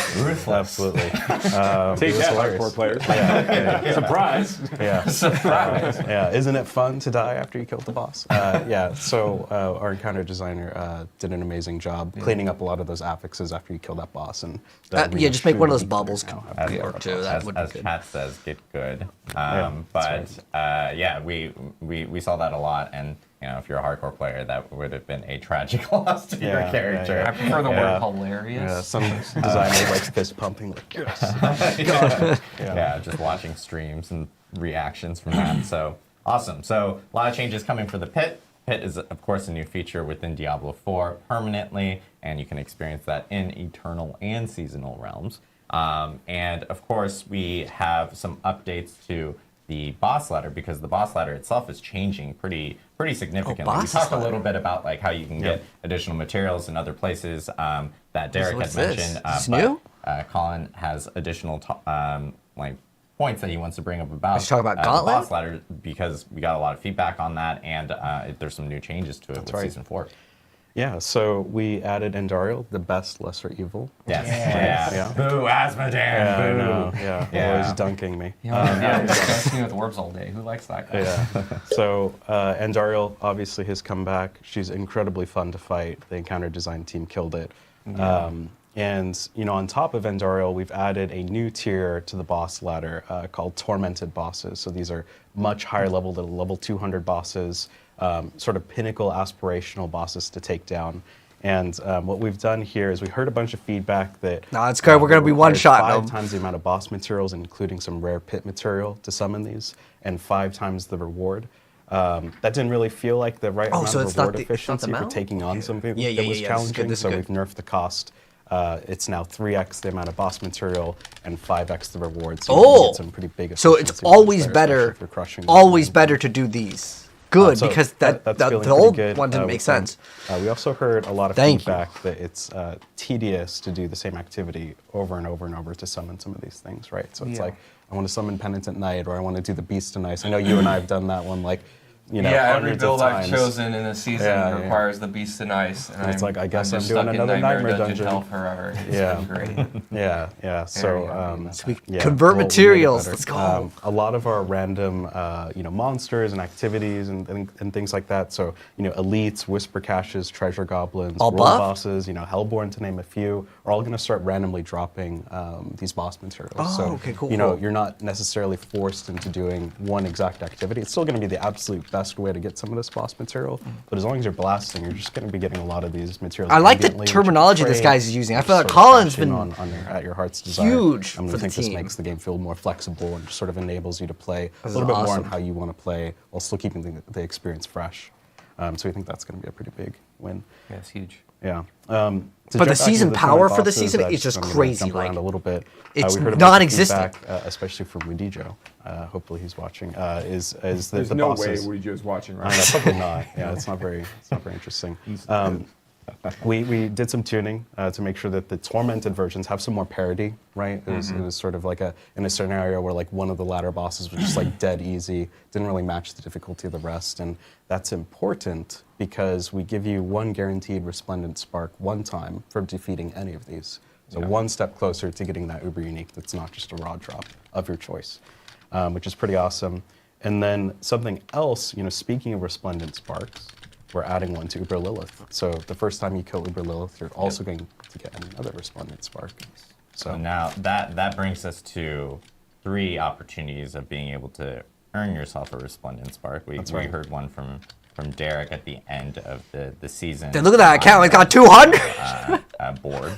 Absolutely. Take that, hardcore players. Surprise. Yeah. Surprise. Isn't it fun to die after you killed the boss? So our encounter designer did an amazing job cleaning up a lot of those affixes after you kill that boss. And just make one of those bubbles as too. That would be as good. Kat says, get good. We saw that a lot, and if you're a hardcore player, that would have been a tragic loss to your character. I prefer the word hilarious. Yeah, some designer likes fist pumping, like yes. Just watching streams and reactions from that. So awesome. So a lot of changes coming for the pit. Pit is, of course, a new feature within Diablo 4 permanently, and you can experience that in Eternal and Seasonal realms. And of course, we have some updates to the boss ladder because the boss ladder itself is changing pretty significantly. We talked a little bit about like how you can get additional materials in other places that Derek had mentioned. It's new? Colin has additional points that he wants to bring up about, talk about the Gauntlet? boss ladder because we got a lot of feedback on that, and there's some new changes to it with Season 4. Yeah, so we added Endariel, the best lesser evil. Yes. Boo, Asmodan. I Boo. know. Always dunking me. Dancing with orbs all day. Who likes that guy? So Endariel obviously has come back. She's incredibly fun to fight. The encounter design team killed it. And on top of Endariel, we've added a new tier to the boss ladder called Tormented Bosses. So these are much higher level than level 200 bosses, sort of pinnacle aspirational bosses to take down. And what we've done here is we heard a bunch of feedback that it's good. We're going to be one shot. 5 times the amount of boss materials, including some rare pit material to summon these, and 5 times the reward. That didn't really feel like the right amount of reward efficiency for taking on something that was challenging. So we've nerfed the cost. It's now 3x the amount of boss material and 5x the reward. So you can get some pretty big. So it's always better. Always better to do these. Good, because the old one didn't make sense. We also heard a lot of feedback that it's tedious to do the same activity over and over and over to summon some of these things, right? So it's like, I want to summon Penitent Knight, or I want to do the Beast of Ice. I know you and I have done that one, like, every build I've chosen in a season requires the Beast and Ice, and it's like, I guess I'm just doing stuck another in Nightmare Dungeon Dungeon. hell forever. It's been great. So convert materials. Let's go. A lot of our random, monsters and activities and things like that. So elites, whisper caches, treasure goblins, all world buff? bosses, Hellborn to name a few, are all going to start randomly dropping these boss materials. Cool. You're not necessarily forced into doing one exact activity. It's still going to be the absolute best way to get some of this boss material. But as long as you're blasting, you're just going to be getting a lot of these materials. I like the terminology this guy's using. I feel like Colin's been at your heart's desire. huge I for the think this team. makes the game feel more flexible and just sort of enables you to play a little bit more on how you want to play while still keeping the experience fresh. So we think that's going to be a pretty big win. Yeah, it's huge. Yeah. But the season power for the season is just crazy. Jump around a little bit. It's we heard a bunch of non-existent. feedback, especially from Wudijo. Hopefully he's watching. Is There's the no bosses. way Wudijo's watching, right? Probably not. Yeah, it's not very interesting. We did some tuning to make sure that the tormented versions have some more parity, right? It was sort of like in a scenario where like one of the ladder bosses was just like dead easy, didn't really match the difficulty of the rest, and that's important because we give you one guaranteed resplendent spark one time for defeating any of these. So one step closer to getting that uber unique that's not just a raw drop of your choice, which is pretty awesome. And then something else, speaking of resplendent sparks, we're adding one to Uber Lilith. So the first time you kill Uber Lilith, you're also going to get another resplendent spark. So now that brings us to 3 opportunities of being able to earn yourself a resplendent spark. We heard one from from Derek at the end of the season. Then look at that account. It's got 200. Board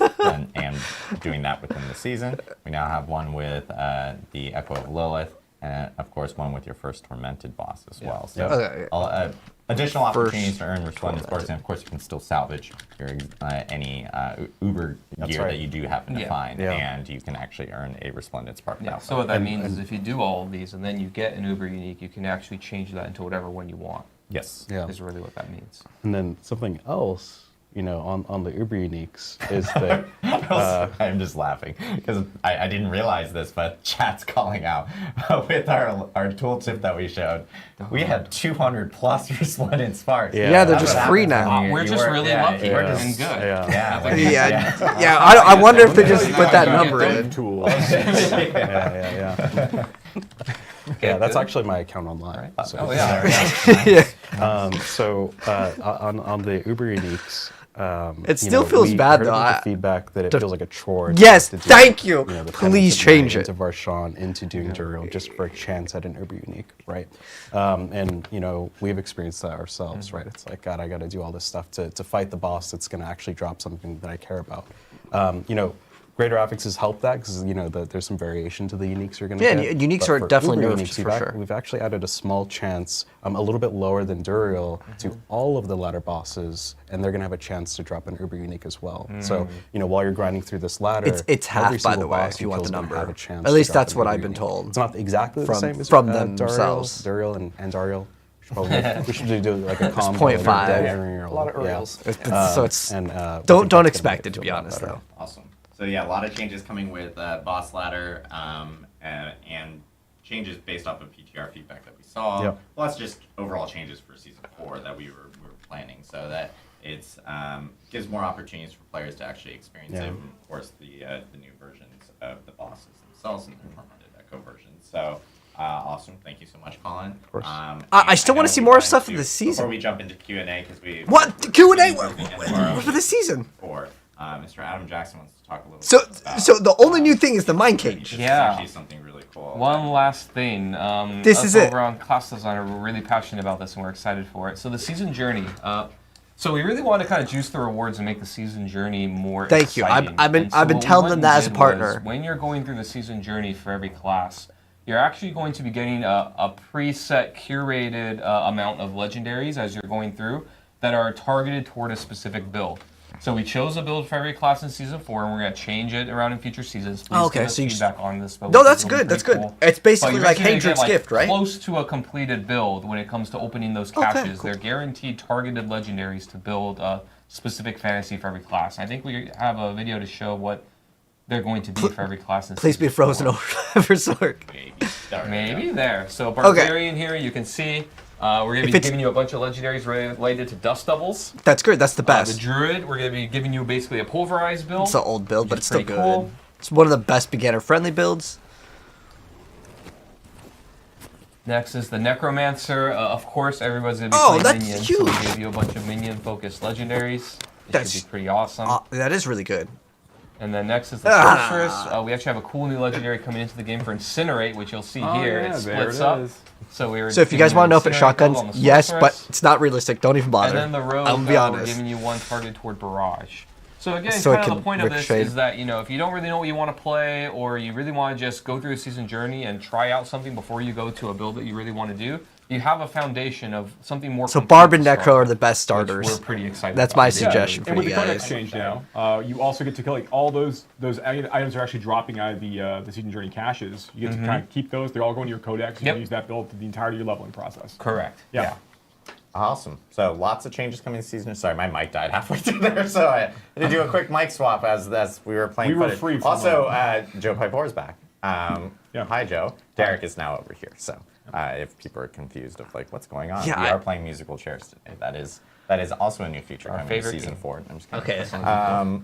and doing that within the season. We now have one with the Echo of Lilith, and of course one with your first Tormented boss as well. So Okay. additional opportunities to earn Resplendent Sparks, and of course you can still salvage your any Uber gear that you do happen to find, and you can actually earn a Resplendent Spark. Yeah. So what that means is if you do all of these and then you get an Uber unique, you can actually change that into whatever one you want. Yes. Yeah. Is really what that means. And then something else, on the Uber uniques is that I'm just laughing because I didn't realize this, but chat's calling out with our tooltip that we showed. We had 200 plus Resplendent Sparks. Yeah, they're just free now. We're just really lucky and good. I wonder if they just put that number in. Tools. Yeah, that's actually my account online. So. Oh yeah. On the Uber uniques, It still feels bad, we though. heard the feedback that it feels like a chore. Yes, to do, thank you. the Please penance of change going it. into Varshan, into doing Duriel, just for a chance at an Uber unique, right? And we've experienced that ourselves, right? It's like, God, I got to do all this stuff to fight the boss that's going to actually drop something that I care about. Greater Affix has helped that because there's some variation to the uniques you're going to get. Yeah, uniques But are for definitely Uber nerfed uniques, for sure. We've actually added a small chance, a little bit lower than Duriel, to all of the ladder bosses, and they're going to have a chance to drop an Uber unique as well. So while you're grinding through this ladder, It's half, every by single the way, boss if you want the kill is gonna number. have a chance At to least drop that's an what Uber I've been unique. told. It's not exactly the same as from themselves. Duriel and Dariel. We should do like a combo. 0.5. A A lot of Uriels. So it's don't expect it to be honest though. Awesome. So yeah, a lot of changes coming with boss ladder and changes based off of PTR feedback that we saw. Yep. Plus just overall changes for season 4 that we were planning, so that it's gives more opportunities for players to actually experience it. And of course, the new versions of the bosses themselves and the Tormented Echo versions. So. Awesome. Thank you so much, Colin. Of course. I still want to see more stuff for the season. Before we jump into Q&A, because we... What? Q&A? What for the season? Mr. Adam Jackson wants to talk a little So, bit about... so the only new thing is the mine cage. This is Yeah. actually something really cool. One last thing. This us is it. Over on Class Designer, we're really passionate about this and we're excited for it. So the season journey. So we really want to kind of juice the rewards and make the season journey more Thank you. exciting. I've been And so what we telling went them that and as a did partner. was, when you're going through the season journey for every class, you're actually going to be getting a preset curated amount of legendaries as you're going through that are targeted toward a specific build. So we chose a build for every class in season 4, and we're going to change it around in future seasons. Please Okay, give us so you feedback on this. But No, we that's think it'll good. be That's pretty good. cool. It's basically But you're like basically Hadrian's gonna get, Gift, right? Close to a completed build when it comes to opening those Okay, caches. cool. They're guaranteed targeted legendaries to build a specific fantasy for every class. I think we have a video to show what they're going to be for every class in Please season be frozen 4. over for Sork. Maybe there. So Barbarian here, you can see we're going to be giving you a bunch of legendaries related to Dust Doubles. That's good. That's the The best. Druid, we're going to be giving you basically a pulverized build. It's an old build, but which it's is still pretty good. cool. It's one of the best beginner-friendly builds. Next is the Necromancer. Of course, everybody's going to be Oh, playing that's minions, huge. so we gave you a bunch of minion-focused legendaries. It That's- should be pretty awesome. That is really good. And then next is the Ah. Sorceress. We actually have a cool new legendary coming into the game for Incinerate, which you'll see here. yeah, It there splits it up. is. So we were. So if you giving guys want to know if it Incinerate shotguns, build on the yes, but Sorceress. it's not realistic. Don't even bother. And then the Rogue, I'm gonna be we're honest. giving you one targeted toward Barrage. So again, So it kind of can the point of this ricochet. is that, if you don't really know what you want to play, or you really want to just go through a season journey and try out something before you go to a build that you really want to do, you have a foundation of something more. So complete Barb and to Necro start are with, the best which starters. We're pretty excited. That's about. my Yeah. suggestion for And with you the card guys. exchange now, you also get to collect all those items are actually dropping out of the season journey caches. You get to kind of keep those. They're all going to your codex. And Yep. you use that build to the entirety of your leveling process. Correct. Yeah. Awesome. So lots of changes coming this season. Sorry, my mic died halfway through there, so I had to do a quick mic swap as we were playing. We were footage. free from Also, Joe Pipor's back. Yeah. Hi, Joe. Derek is now over here. So if people are confused of what's going on, Yeah, we are playing musical chairs today. That is also a new feature Our coming in favorite season game. 4. I'm just kidding. Okay.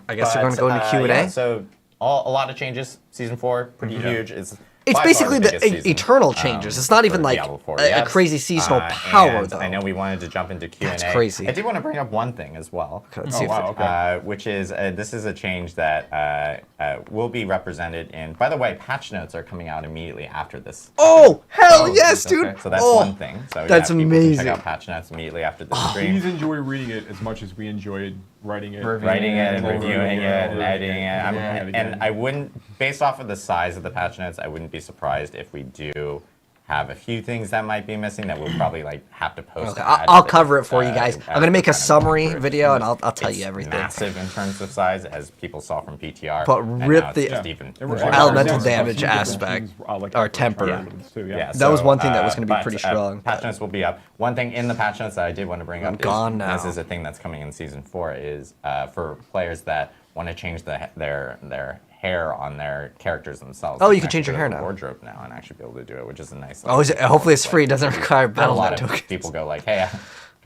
I guess we're going to go into Yeah, Q&A. so a lot of changes. Season 4, pretty huge. It's by far basically the biggest season, eternal changes. It's not even for like Diablo 4. a Yes. crazy seasonal power, And though. I know we wanted to jump into Q&A. That's crazy. I did want to bring up one thing as well. Let's see if wow, it- okay. Which is this is a change that will be represented in. By the way, patch notes are coming out immediately after this. Oh, hell Oh, yes, okay. dude. So that's Oh, one thing. So that's people can amazing. check out patch notes immediately after the stream. Please enjoy reading it as much as we enjoyed writing it. Writing it and reviewing it and over editing it. again. And I wouldn't, based off of the size of the patch notes, I wouldn't be surprised if we do have a few things that might be missing that we'll probably like have to post. Okay, a patch I'll that, cover it for you guys. I'm gonna make a kind of summary go through it. video and I'll tell It's you everything. Massive in terms of size, as people saw from PTR. But and rip now it's the just even And more. elemental represents damage a few different aspect, things, or effort temper. elements too, Yeah, That was one thing that was gonna be pretty strong. Patch notes will be up. One thing in the patch notes that I did want to bring up gone is, now. this is a thing that's coming in Season 4, is for players that want to change their hair on their characters themselves. Oh, They you can change actually your hair go to the now. wardrobe now and actually be able to do it, which is a nice. Oh, is it? Hopefully it's free. It doesn't require I had a lot battle.net of tokens. people go like, hey, I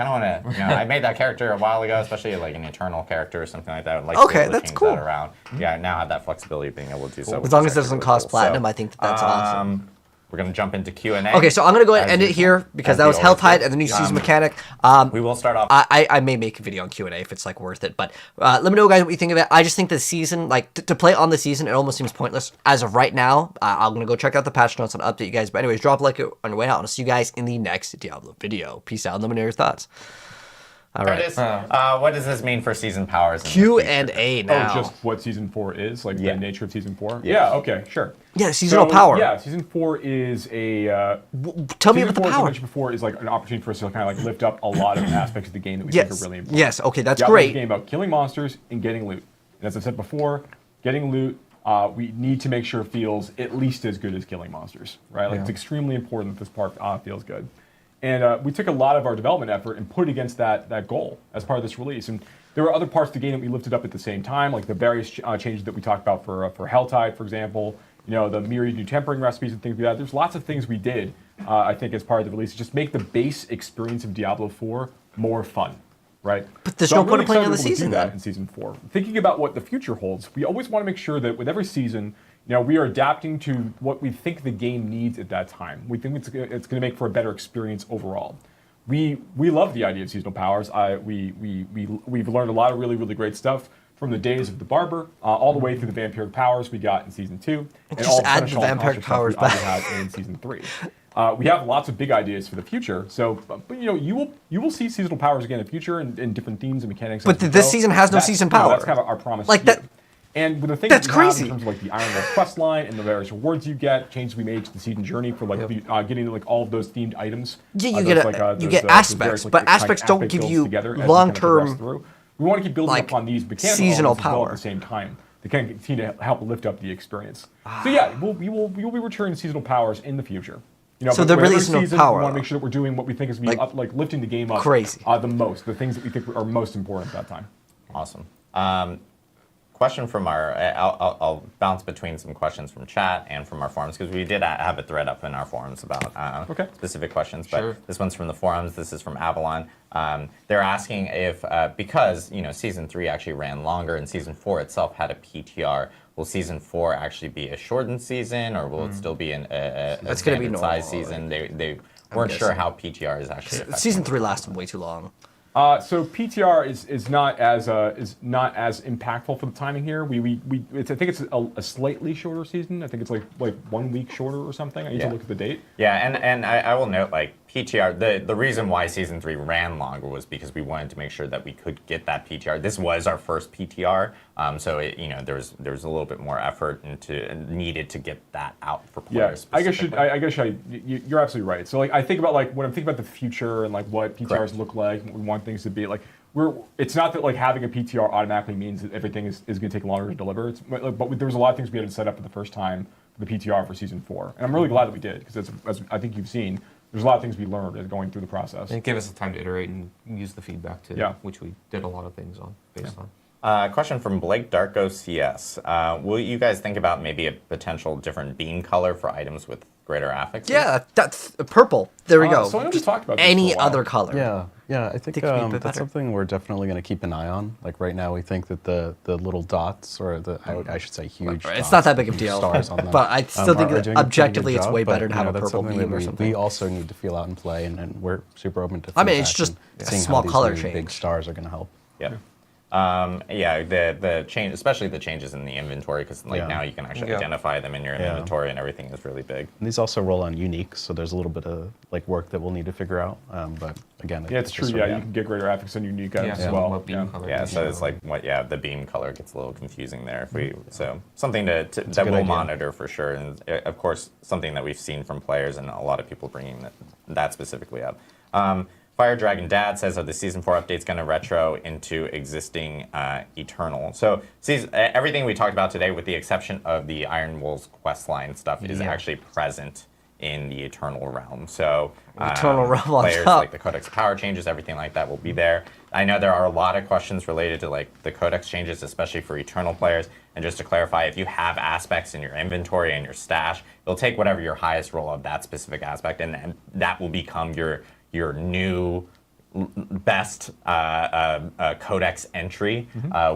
kind of want to, I made that character a while ago, especially like an eternal character or something like that. I'd like to be Okay, able to that's change cool. that around. Yeah, I now have that flexibility of being able to do so. As long as it doesn't cost platinum, I think that's awesome. We're going to jump into Q&A. Okay, so I'm gonna go ahead and as end it usual, here because as that we was always Health do. Hide and the new season mechanic. We will start off. I may make a video on Q&A if it's like worth it, but let me know, guys, what you think of it. I just think the season, like to play on the season, it almost seems pointless as of right now. I'm gonna go check out the patch notes and update you guys. But anyways, drop a like on your way out, and I'll see you guys in the next Diablo video. Peace out. Let me know your thoughts. All There right, it is. What does this mean for season powers? in the future? Q&A now. Oh, just what Season 4 is, like Yeah. the nature of Season 4? Yeah. Yeah, okay, sure. Yeah, seasonal So, power. Yeah, Season 4 is a... Tell me Season about the 4, as I power. mentioned before, is like an opportunity for us to kind of like lift up a lot of aspects of the game that we think Yes. are really important. Yes. Okay, that's Diablo's a great. game about killing monsters and getting loot. And as I said before, getting loot, we need to make sure it feels at least as good as killing monsters, right? Like it's extremely important that this part feels good. And we took a lot of our development effort and put it against that goal as part of this release. And there were other parts of the game that we lifted up at the same time, like the various changes that we talked about for Helltide, for example. You know, the myriad new tempering recipes and things like that. There's lots of things we did, I think, as part of the release, just make the base experience of Diablo 4 more fun, right? But there's So no I'm point really in playing on the excited to be able to season do that then. in Season 4. Thinking about what the future holds, we always want to make sure that with every season, you know, we are adapting to what we think the game needs at that time. We think it's going to make for a better experience overall. We love the idea of seasonal powers. We've learned a lot of really, really great stuff from the days of the Barber all the way through the vampiric powers we got in Season 2. And Just all the add the seneschal and vampiric construct powers we also back. had in Season 3. We have lots of big ideas for the future. So, but you know, you will see seasonal powers again in the future and different themes and mechanics. But as we this go. season has no That's- season you know, power. that's kind of our promise. Like to that- you. And with the things That's that we have crazy. in terms of like the Iron Wolf quest line and the various rewards you get, changes we made to the season journey for like getting like all of those themed items. Yeah, you those, get like, you those, get those aspects, various, like, but kind of aspects don't aspect give builds you together as we kind of long-term, progress through. We want to keep building like, upon these mechanical seasonal elements as well power. at the same time. They can continue to help lift up the experience. So yeah, we will be returning seasonal powers in the future. You know, So but there with really every is no season, power, We want to though. make sure that we're doing what we think is being Like, lifting the game up crazy. the most, the things that we think are most important at that time. Awesome. Question from our, I'll bounce between some questions from chat and from our forums, because we did have a thread up in our forums about specific questions, but Sure. this one's from the forums. This is from Avalon. They're asking if, because Season 3 actually ran longer and Season 4 itself had a PTR, will Season 4 actually be a shortened season, or will it still be a It's gonna be standard size normal, season? They weren't sure guessing. how PTR is actually affecting season it. 3 lasted way too long. So PTR is not as impactful for the timing here. I think it's a slightly shorter season. I think it's like 1 week shorter or something. I need to look at the date. Yeah, and I will note, like, PTR, the reason why Season 3 ran longer was because we wanted to make sure that we could get that PTR. This was our first PTR, so there was a little bit more effort needed to get that out for players. Yeah, specifically. you're absolutely right. So like I think about when I'm thinking about the future and like what PTRs Correct. look like, what we want things to be like. It's not that like having a PTR automatically means that everything is going to take longer to deliver. But there was a lot of things we had to set up for the first time for the PTR for Season 4, and I'm really glad that we did, because as I think you've seen, there's a lot of things we learned as going through the process. And it gave us the time to iterate and use the feedback too, Yeah. which we did a lot of things on based on. Question from Blake Darko CS. Will you guys think about maybe a potential different beam color for items with greater affixes? Yeah, that's purple. There we go. So I know we Just talked about this for any a while. other color. Yeah, I think It could be a bit that's better. something we're definitely going to keep an eye on. Like right now, we think that the little dots, or I should say huge It's dots, not that big of a huge deal, stars on them, but I still think are that doing a pretty objectively good it's job, way but, better to have a that's purple something beam that or something. We also need to feel out and play, and we're super open to I mean, feedback it's just and a seeing small how these color new big change. stars are going to help. Yep. Yeah, the change, especially the changes in the inventory, because like Yeah. now you can actually Yeah. identify them in your Yeah. inventory, and everything is really big. And these also roll on unique, so there's a little bit of like work that we'll need to figure out. But again, Yeah, it's true. just Yeah, sort of- you can get greater affix on unique items Yeah, as so well. what beam color Yeah, do so you it's know? like the beam color gets a little confusing there. If we something that a we'll good idea. monitor for sure, and of course something that we've seen from players and a lot of people bringing that specifically up. Fire Dragon Dad says that the Season 4 update's going to retro into existing Eternal. So everything we talked about today, with the exception of the Iron Wolves questline stuff, is actually present in the Eternal realm. So Eternal realm on players top. like the Codex power changes, everything like that will be there. I know there are a lot of questions related to like the Codex changes, especially for Eternal players. And just to clarify, if you have aspects in your inventory and your stash, it'll take whatever your highest roll of that specific aspect, and then that will become your new best codex entry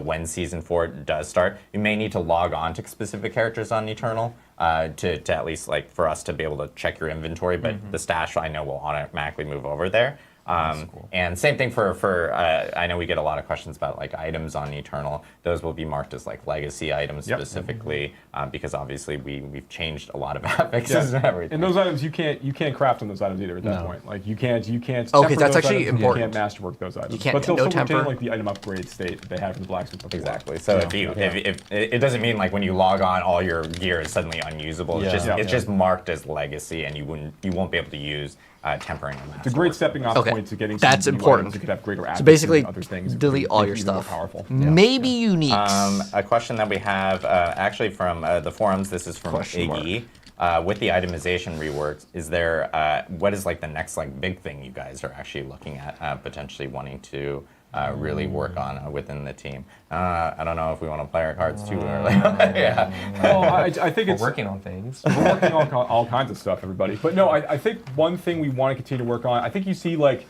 when Season 4 does start. You may need to log on to specific characters on Eternal to at least like for us to be able to check your inventory, but the stash I know will automatically move over there. And same thing for I know we get a lot of questions about like items on Eternal. Those will be marked as like legacy items specifically because obviously we've changed a lot of affixes and everything. And those items you can't craft on those items either at that No. point. Like you can't. Okay, temper that's those actually items, and important. You can't masterwork those items. You can't- but they'll no still retain temper. like the item upgrade state that they had from the blacksmith before. Exactly. So if it doesn't mean like when you log on all your gear is suddenly unusable. It's Yeah. it's just marked as legacy, and you won't be able to use tempering on that. It's a great stepping off Okay, point to getting that's some new important. items that could have greater So accuracy basically, and other things that delete could all make your it even more stuff. powerful. Maybe unique. A question that we have actually from the forums. This is from Question mark. Iggy. With the itemization reworks, is there what is like the next like big thing you guys are actually looking at potentially wanting to really work on within the team? I don't know if we want to play our cards too early. Yeah. Well, I think We're it's working on things. we're working on all kinds of stuff, everybody. But no, I think one thing we want to continue to work on, I think you see like,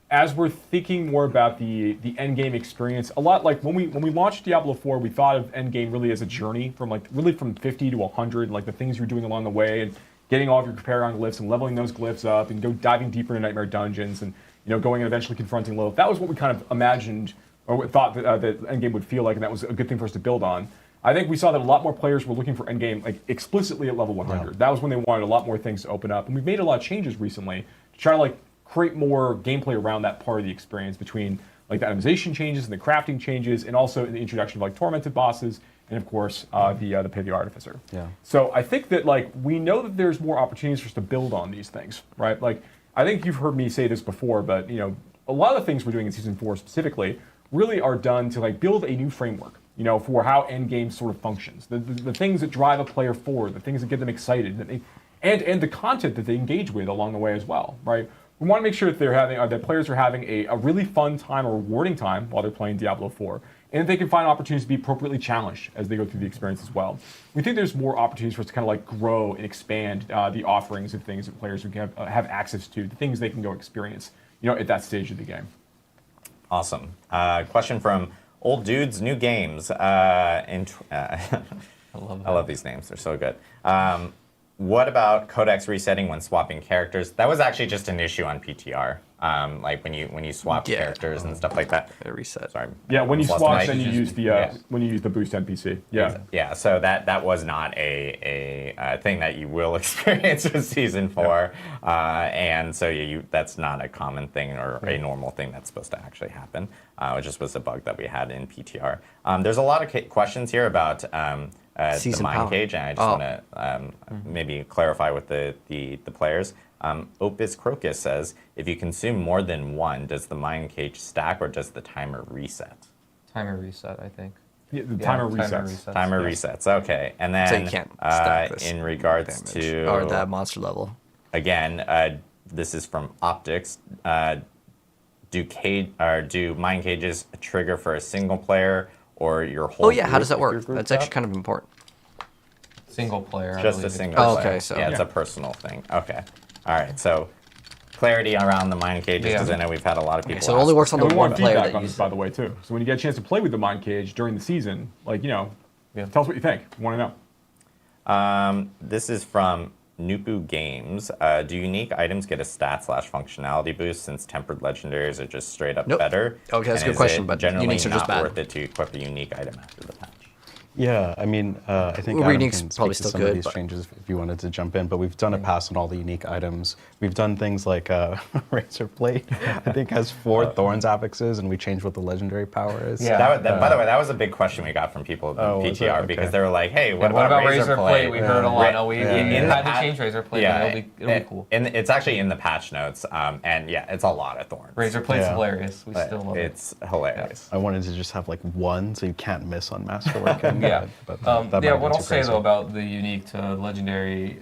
as we're thinking more about the Endgame experience, a lot like when we launched Diablo 4, we thought of Endgame really as a journey from 50 to 100, like the things you're doing along the way, and getting all of your Paragon glyphs and leveling those glyphs up, and go diving deeper into Nightmare dungeons, and going and eventually confronting Lilith. That was what we kind of imagined, or thought that Endgame would feel like, and that was a good thing for us to build on. I think we saw that a lot more players were looking for Endgame like explicitly at level 100. Yeah. That was when they wanted a lot more things to open up, and we've made a lot of changes recently to try to like create more gameplay around that part of the experience, between like the itemization changes and the crafting changes, and also in the introduction of like tormented bosses, and of course the Pay the Artificer. Yeah. So I think that like we know that there's more opportunities for us to build on these things, right? Like I think you've heard me say this before, but a lot of the things we're doing in Season 4 specifically really are done to like build a new framework, for how Endgame sort of functions. The things that drive a player forward, the things that get them excited, and the content that they engage with along the way as well, right? We want to make sure that that players are having a really fun time, a rewarding time while they're playing Diablo 4, and that they can find opportunities to be appropriately challenged as they go through the experience as well. We think there's more opportunities for us to kind of like grow and expand the offerings of things that players can have access to, the things they can go experience, at that stage of the game. Awesome. Question from Old Dudes New Games. I love these names. They're so good. What about codex resetting when swapping characters? That was actually just an issue on PTR. Like when you swap characters and stuff like that. Reset. Sorry. Yeah, when you Lost the swap, mic. then you use the when you use the boost NPC. Yeah. Yeah, so that was not a thing that you will experience in Season 4, and so that's not a common thing or a normal thing that's supposed to actually happen. It just was a bug that we had in PTR. There's a lot of questions here about the Season mind power. cage, and I just want to maybe clarify with the players. Opus Crocus says, if you consume more than one, does the mind cage stack or does the timer reset? Timer reset, I think. Yeah, the timer resets. Timer yes. resets, okay. And then So you can't stack this in regards damage, to or that monster level. again, this is from Optics. Do mind cages trigger for a single player or your whole Oh yeah, how group does that if you're work? grouped That's actually up? kind of important. Single player. I Just a believe. single Oh, player. okay, so- yeah, it's a personal thing. Okay. All right. So clarity around the mind cages, because Yeah. I know we've had a lot of people so it only ask works on And the we one want player feedback that on this, uses by it. the way, too. So when you get a chance to play with the mind cage during the season, like, Yeah. tell us what you think. We want to know. This is from Nupu Games. Do unique items get a stat/functionality boost since tempered legendaries are just straight up Nope. better? Okay, that's a And good is question, it but generally uniques are just not bad. worth it to equip a unique item after the patch. Yeah, I mean, I think Uber Adam Unique's can speak probably to still some good, of these but- changes if you wanted to jump in, but we've done a pass on all the unique items. We've done things like Razor Blade, I think has 4 Thorns affixes, and we changed what the legendary power is. Yeah. By the way, that was a big question we got from people in Oh, was it? PTR Okay. because they were like, "Hey, What about Razor Plate? We heard a lot. Oh, we in had the to change Razor Plate. Yeah, It'll be cool. And it's actually in the patch notes, and yeah, it's a lot of thorns. Razor Plate's Yeah. hilarious. We But still love it. it's hilarious. I wanted to just have like 1 so you can't miss on Masterworking. Yeah. but that might Yeah, have what been I'll too say crazy. though about the unique to legendary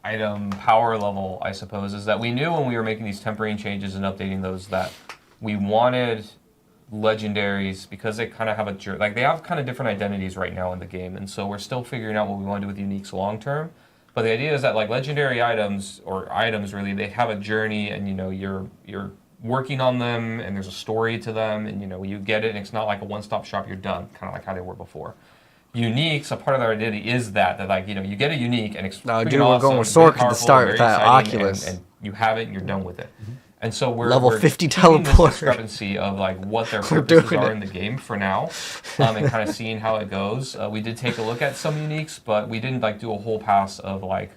item power level, I suppose, is that we knew when we were making these tempering changes and updating those that we wanted legendaries because they kind of have they have kind of different identities right now in the game, and so we're still figuring out what we want to do with uniques long term. But the idea is that like legendary items or items really, they have a journey, and you're working on them, and there's a story to them, and you get it, and it's not like a one-stop shop. You're done, kind of like how they were before. Uniques, a part of their identity is that like you get a unique and it's No, freaking dude, we're awesome, going with it's really Sork at the powerful, start very with that exciting, Oculus. and you have it and you're done with it. And so we're Level we're 50 keeping this teleport. discrepancy of like what their We're purposes doing are it. in the game for now, and kind of seeing how it goes. We did take a look at some uniques, but we didn't like do a whole pass of like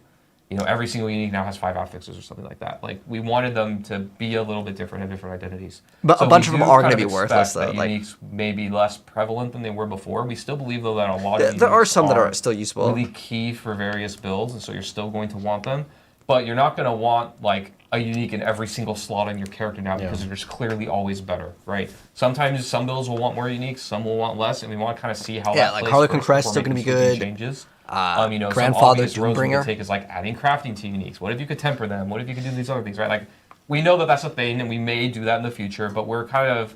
every single unique now has 5 affixes or something like that. Like we wanted them to be a little bit different, have different identities. But So a bunch we of them do are kind gonna of be worthless, expect though, that like- uniques may be less prevalent than they were before. We still believe though that a lot of There are uniques some that are still useful. really key for various builds, and so you're still going to want them. But you're not going to want like a unique in every single slot on your character now because they're just clearly always better, right? Sometimes some builds will want more uniques, some will want less, and we want to kind of see how Yeah, that like plays Harlequin first Crest before still gonna making be sweeping good. Changes. Grandfather some obvious roads we Doombringer. could take is like adding crafting to uniques. What if you could temper them? What if you could do these other things, right? Like we know that that's a thing, and we may do that in the future, but we're kind of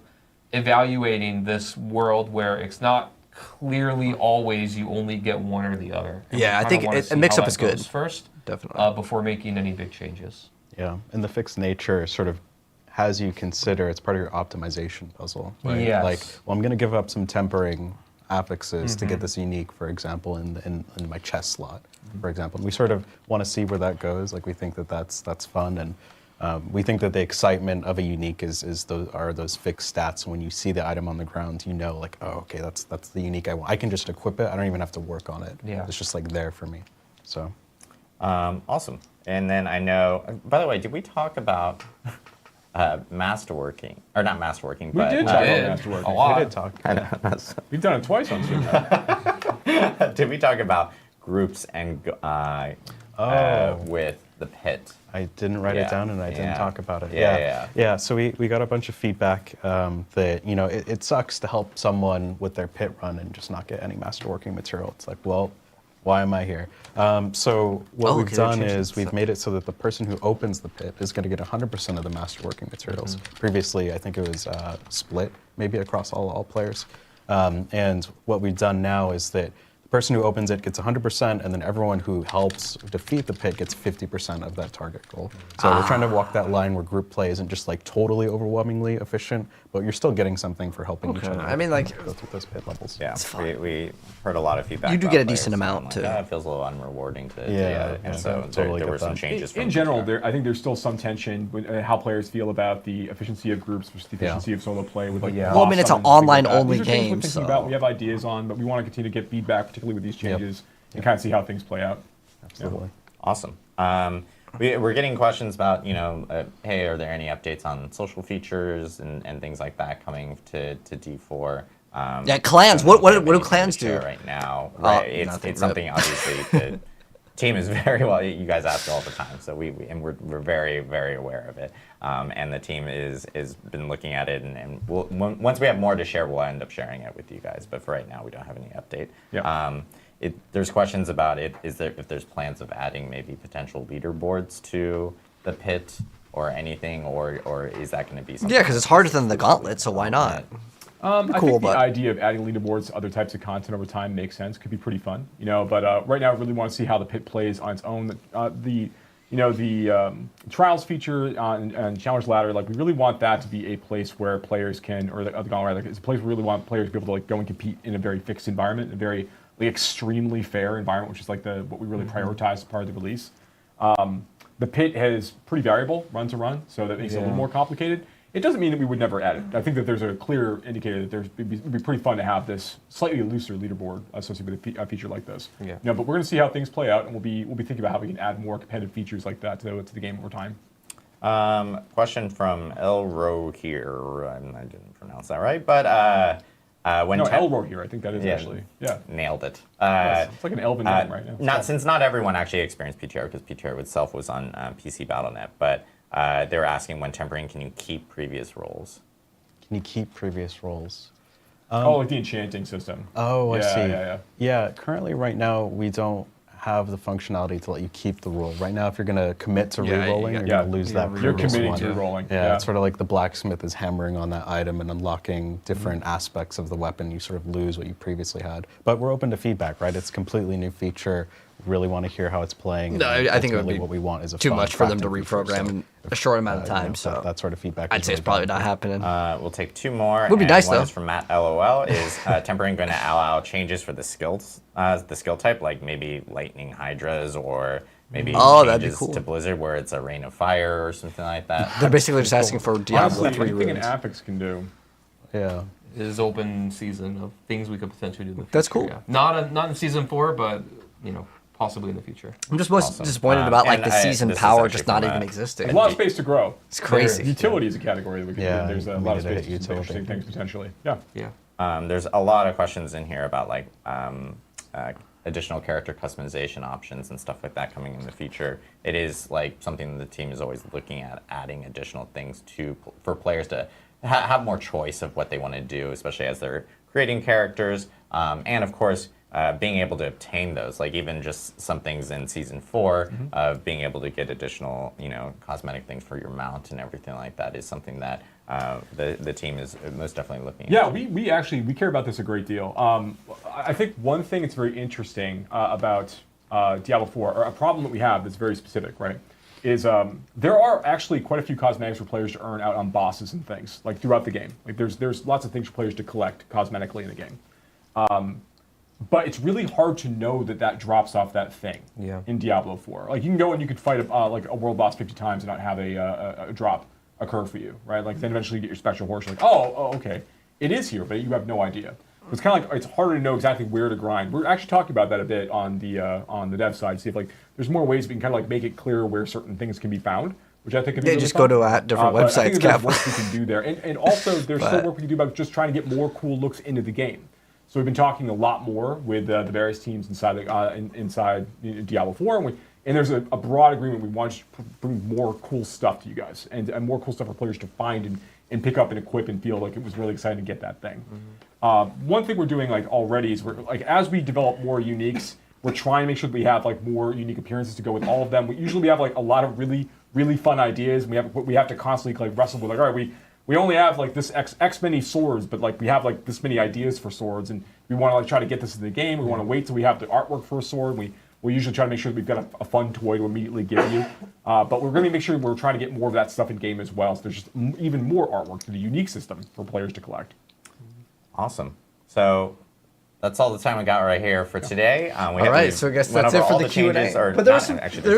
evaluating this world where it's not clearly always you only get one or the other. And Yeah, we I kinda think wanna a see mix-up how that is good. goes first, Definitely. before making any big changes. Yeah, and the fixed nature sort of has you consider it's part of your optimization puzzle, right? Yes. Like, well, I'm going to give up some tempering affixes to Mm-hmm. get this unique, for example, in my chest slot, for example. And we sort of want to see where that goes. Like, we think that that's fun, and we think that the excitement of a unique are those fixed stats. When you see the item on the ground, like, oh, okay, that's the unique I want. I can just equip it. I don't even have to work on it. Yeah. It's just like there for me. So. Awesome. And then I know. By the way, did we talk about Masterworking or not Masterworking? We but did talk did. about Masterworking. A lot. We did talk. We've done it twice on stream. Did we talk about groups and with the pit? I didn't write Yeah, it down and I didn't yeah. talk about it. Yeah. So we got a bunch of feedback that it sucks to help someone with their pit run and just not get any masterworking material. It's like, well, why am I here? So what we've okay, they're done changing is we've stuff. made it so that the person who opens the pit is going to get 100% of the masterworking materials. Previously, I think it was split, maybe across all players. And what we've done now is that the person who opens it gets 100%, and then everyone who helps defeat the pit gets 50% of that target goal. So we're trying to walk that line where group play isn't just like totally overwhelmingly efficient, but you're still getting something for helping each other. I mean, like- go through those pit levels. Yeah, fine. we heard a lot of feedback. You do about get a players decent saying, amount, like, too. It feels a little unrewarding to Yeah, and yeah, so totally there get were some that. changes. from In general, feedback. I think there's still some tension with how players feel about the efficiency of groups versus the efficiency of solo play. With like yeah. Well, I mean, it's an boss summons and things like that. online-only These are things game, we're thinking so- about. We have ideas on, but we want to continue to get feedback, particularly with these changes, and kind of see how things play out. Absolutely. Awesome. We're getting questions about, hey, are there any updates on social features and things like that coming to D4? Yeah, clans. What do anything to clans share do? right now? Right, it's nothing, it's something obviously the team is very well. You guys ask all the time, so we're very very aware of it. And the team is been looking at it, and once we have more to share, we'll end up sharing it with you guys. But for right now, we don't have any update. Yeah. There's questions about it. If there's plans of adding maybe potential leaderboards to the pit or anything, or is that going to be something? Yeah, because it's harder than the gauntlet, so why not? I Cool, think the but- idea of adding leaderboards to other types of content over time makes sense. Could be pretty fun, But right now, I really want to see how the pit plays on its own. The trials feature and challenge ladder, like we really want that to be a place where players can, or the Gauntlet rather, it's a place where we really want players to be able to like go and compete in a very fixed environment, a very like extremely fair environment, which is like what we really prioritize as part of the release. The pit is pretty variable, run to run, so that makes it a little more complicated. It doesn't mean that we would never add it. I think that there's a clear indicator that it'd be pretty fun to have this slightly looser leaderboard associated with a feature like this. Yeah. But we're going to see how things play out, and we'll be thinking about how we can add more competitive features like that to the game over time. Question from Elro here. I didn't pronounce that right, but when Elro here, I think that is actually. Yeah. Nailed it. It's like an elven name right now. Since not everyone actually experienced PTR, because PTR itself was on PC Battle.net, but they were asking when tempering, can you keep previous roles? Can you keep previous roles? Like the enchanting system. Oh, I see. Yeah. Currently, right now, we don't have the functionality to let you keep the roll. Right now, if you're going to commit to re-rolling, you're going to lose that You're previous committing one. to re-rolling. Yeah, it's sort of like the blacksmith is hammering on that item and unlocking different aspects of the weapon. You sort of lose what you previously had. But we're open to feedback, right? It's a completely new feature. Really want to hear how it's playing. No, I think it would ultimately be what we want is a too fun much for them to crafting feature. reprogram So, in a short amount of time. So that sort of feedback. I'd is say it's really probably not happening. We'll take two more. Would be and nice, one though. is from Matt LOL. Is tempering going to allow changes for the skills, the skill type, like maybe lightning hydras or maybe that'd be changes cool. to Blizzard where it's a rain of fire or something like that? They're basically just asking for Diablo Honestly, 3 anything an runes. Apex can do. Yeah. Is open season of things we could potentially do in the future. That's cool. Yeah. Not in season 4, but possibly in the future. I'm just most Awesome. disappointed about like And the season this is power actually just not from, even There's existing. a lot of space to grow. It's crazy. Utility is a category that we can Yeah, do. There's a we lot of need to space hit to do some utility. interesting things potentially. Yeah. Yeah. There's a lot of questions in here about like additional character customization options and stuff like that coming in the future. It is like something the team is always looking at, adding additional things for players to have more choice of what they want to do, especially as they're creating characters, and of course being able to obtain those, like even just some things in season 4 of being able to get additional, cosmetic things for your mount and everything like that is something that the team is most definitely looking at. Yeah, we care about this a great deal. I think one thing that's very interesting about Diablo 4, or a problem that we have that's very specific, right, is there are actually quite a few cosmetics for players to earn out on bosses and things, like throughout the game. Like there's lots of things for players to collect cosmetically in the game. But it's really hard to know that drops off that thing in Diablo 4. Like you can go and you could fight a world boss 50 times and not have a drop occur for you, right? Like then eventually you get your special horse. You're like, oh, okay, it is here, but you have no idea. It's kind of like it's harder to know exactly where to grind. We're actually talking about that a bit on the dev side. See if like there's more ways we can kind of like make it clear where certain things can be found, which I think could be really just fun. go to different But I websites, think there's Cap. work we can do there, and also there's still work we can do about just trying to get more cool looks into the game. So we've been talking a lot more with the various teams inside Diablo 4, and there's a broad agreement we want to bring more cool stuff to you guys, and more cool stuff for players to find and pick up and equip and feel like it was really exciting to get that thing. One thing we're doing like already is we're like as we develop more uniques, we're trying to make sure that we have like more unique appearances to go with all of them. We have like a lot of really fun ideas. We have to constantly like wrestle with like all right we only have like this X many swords, but like we have like this many ideas for swords, and we want to like try to get this in the game. We want to wait till we have the artwork for a sword. We usually try to make sure that we've got a fun toy to immediately give you, but we're going to make sure we're trying to get more of that stuff in game as well. So there's just even more artwork to the unique system for players to collect. Awesome. So that's all the time we got right here for today. All right, so I guess that's it for the Q&A. But there's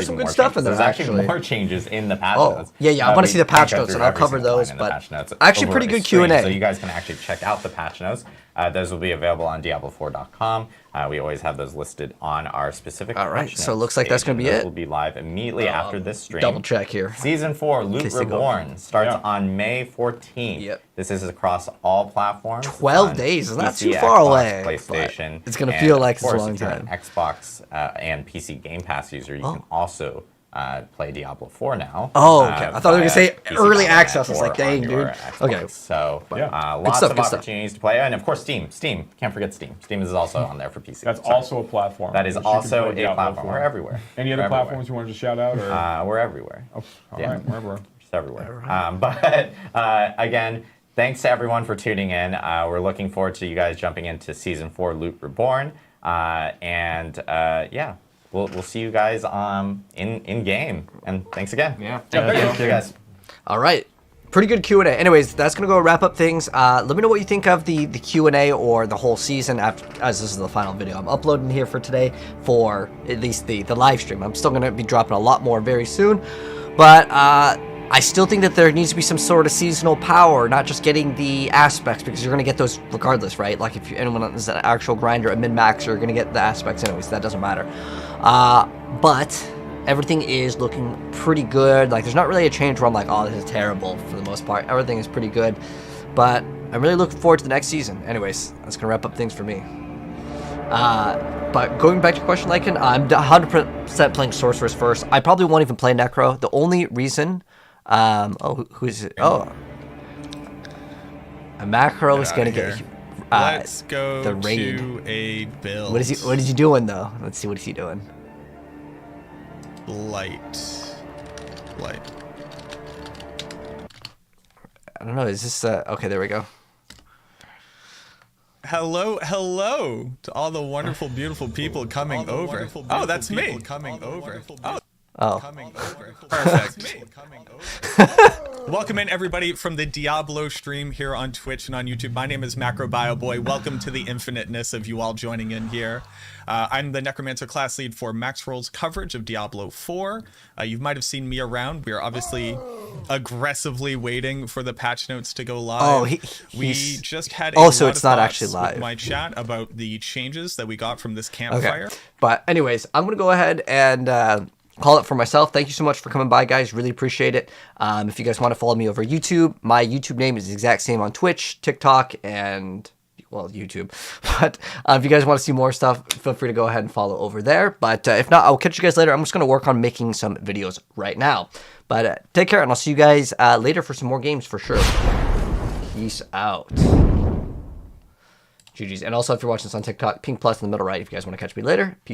some good stuff in there, There's actually actually. more changes in the patch Oh, notes. yeah, I want to see the We patch can't go notes, through and I'll every cover single line those. in the But patch notes actually, over pretty the good stream, Q&A. So you guys can actually check out the patch notes. Those will be available on Diablo4.com. We always have those listed on our specific All right, patch so it notes looks like that's page, gonna be and those it. will be live immediately after this stream. Double check here. Season 4, Loot case they go. Reborn, starts on May 14th. Yep. This is across all platforms. 12 on days is not PC, too far Xbox, away, PlayStation. but it's gonna and feel of like it's a course, long if you're an time. Xbox and PC Game Pass user, you can also play Diablo 4 now. Oh, okay. I thought they were gonna say via early PC access. I was or like, dang, on your dude. Xbox. Okay. So Yeah. lots stuff, of good stuff. opportunities to play, and of course Steam. Can't forget Steam. Steam is also on there for PC. That's Sorry. also a platform. That is which you can also play a Diablo platform. for. We're everywhere. Any other We're everywhere. platforms you wanted to shout out? Or? We're everywhere. All yeah. right, we're everywhere. Just everywhere. But again, thanks to everyone for tuning in. We're looking forward to you guys jumping into Season 4 Loot Reborn. Yeah, we'll see you guys in game. And thanks again. Yeah. Thank you guys. All right. Pretty good Q&A. Anyways, that's going to go wrap up things. Let me know what you think of the Q&A or the whole season after, as this is the final video I'm uploading here for today for at least the live stream. I'm still going to be dropping a lot more very soon. But I still think that there needs to be some sort of seasonal power, not just getting the aspects, because you're going to get those regardless, right? Like if anyone is an actual grinder, a min-max, you're going to get the aspects anyways. That doesn't matter. But everything is looking pretty good. Like, there's not really a change where I'm like, oh, this is terrible for the most part. Everything is pretty good. But I'm really looking forward to the next season. Anyways, that's going to wrap up things for me. But going back to your question, Lycan, I'm 100% playing Sorceress first. I probably won't even play Necro. The only reason... who is it? Oh. A macro is going to get... Let's go the raid. to a build. What is he doing, though? Let's see, what is he doing? Light. I don't know. Is this okay? There we go. Hello to all the wonderful, beautiful people coming over. Oh, that's me. Oh. Perfect. Welcome in everybody from the Diablo stream here on Twitch and on YouTube. My name is MacroBioBoy. Welcome to the infiniteness of you all joining in here. I'm the Necromancer class lead for Maxroll's coverage of Diablo 4. You might have seen me around. We are obviously aggressively waiting for the patch notes to go live. Oh, we just had a so lot it's of not thoughts actually live. with my chat about the changes that we got from this campfire. Okay. But anyways, I'm gonna go ahead and call it for myself. Thank you so much for coming by, guys. Really appreciate it. If you guys want to follow me over YouTube, my YouTube name is the exact same on Twitch, TikTok, and well, YouTube. But if you guys want to see more stuff, feel free to go ahead and follow over there. But if not, I'll catch you guys later. I'm just going to work on making some videos right now. But take care, and I'll see you guys later for some more games for sure. Peace out. GG's. And also, if you're watching this on TikTok, pink plus in the middle right if you guys want to catch me later. Peace.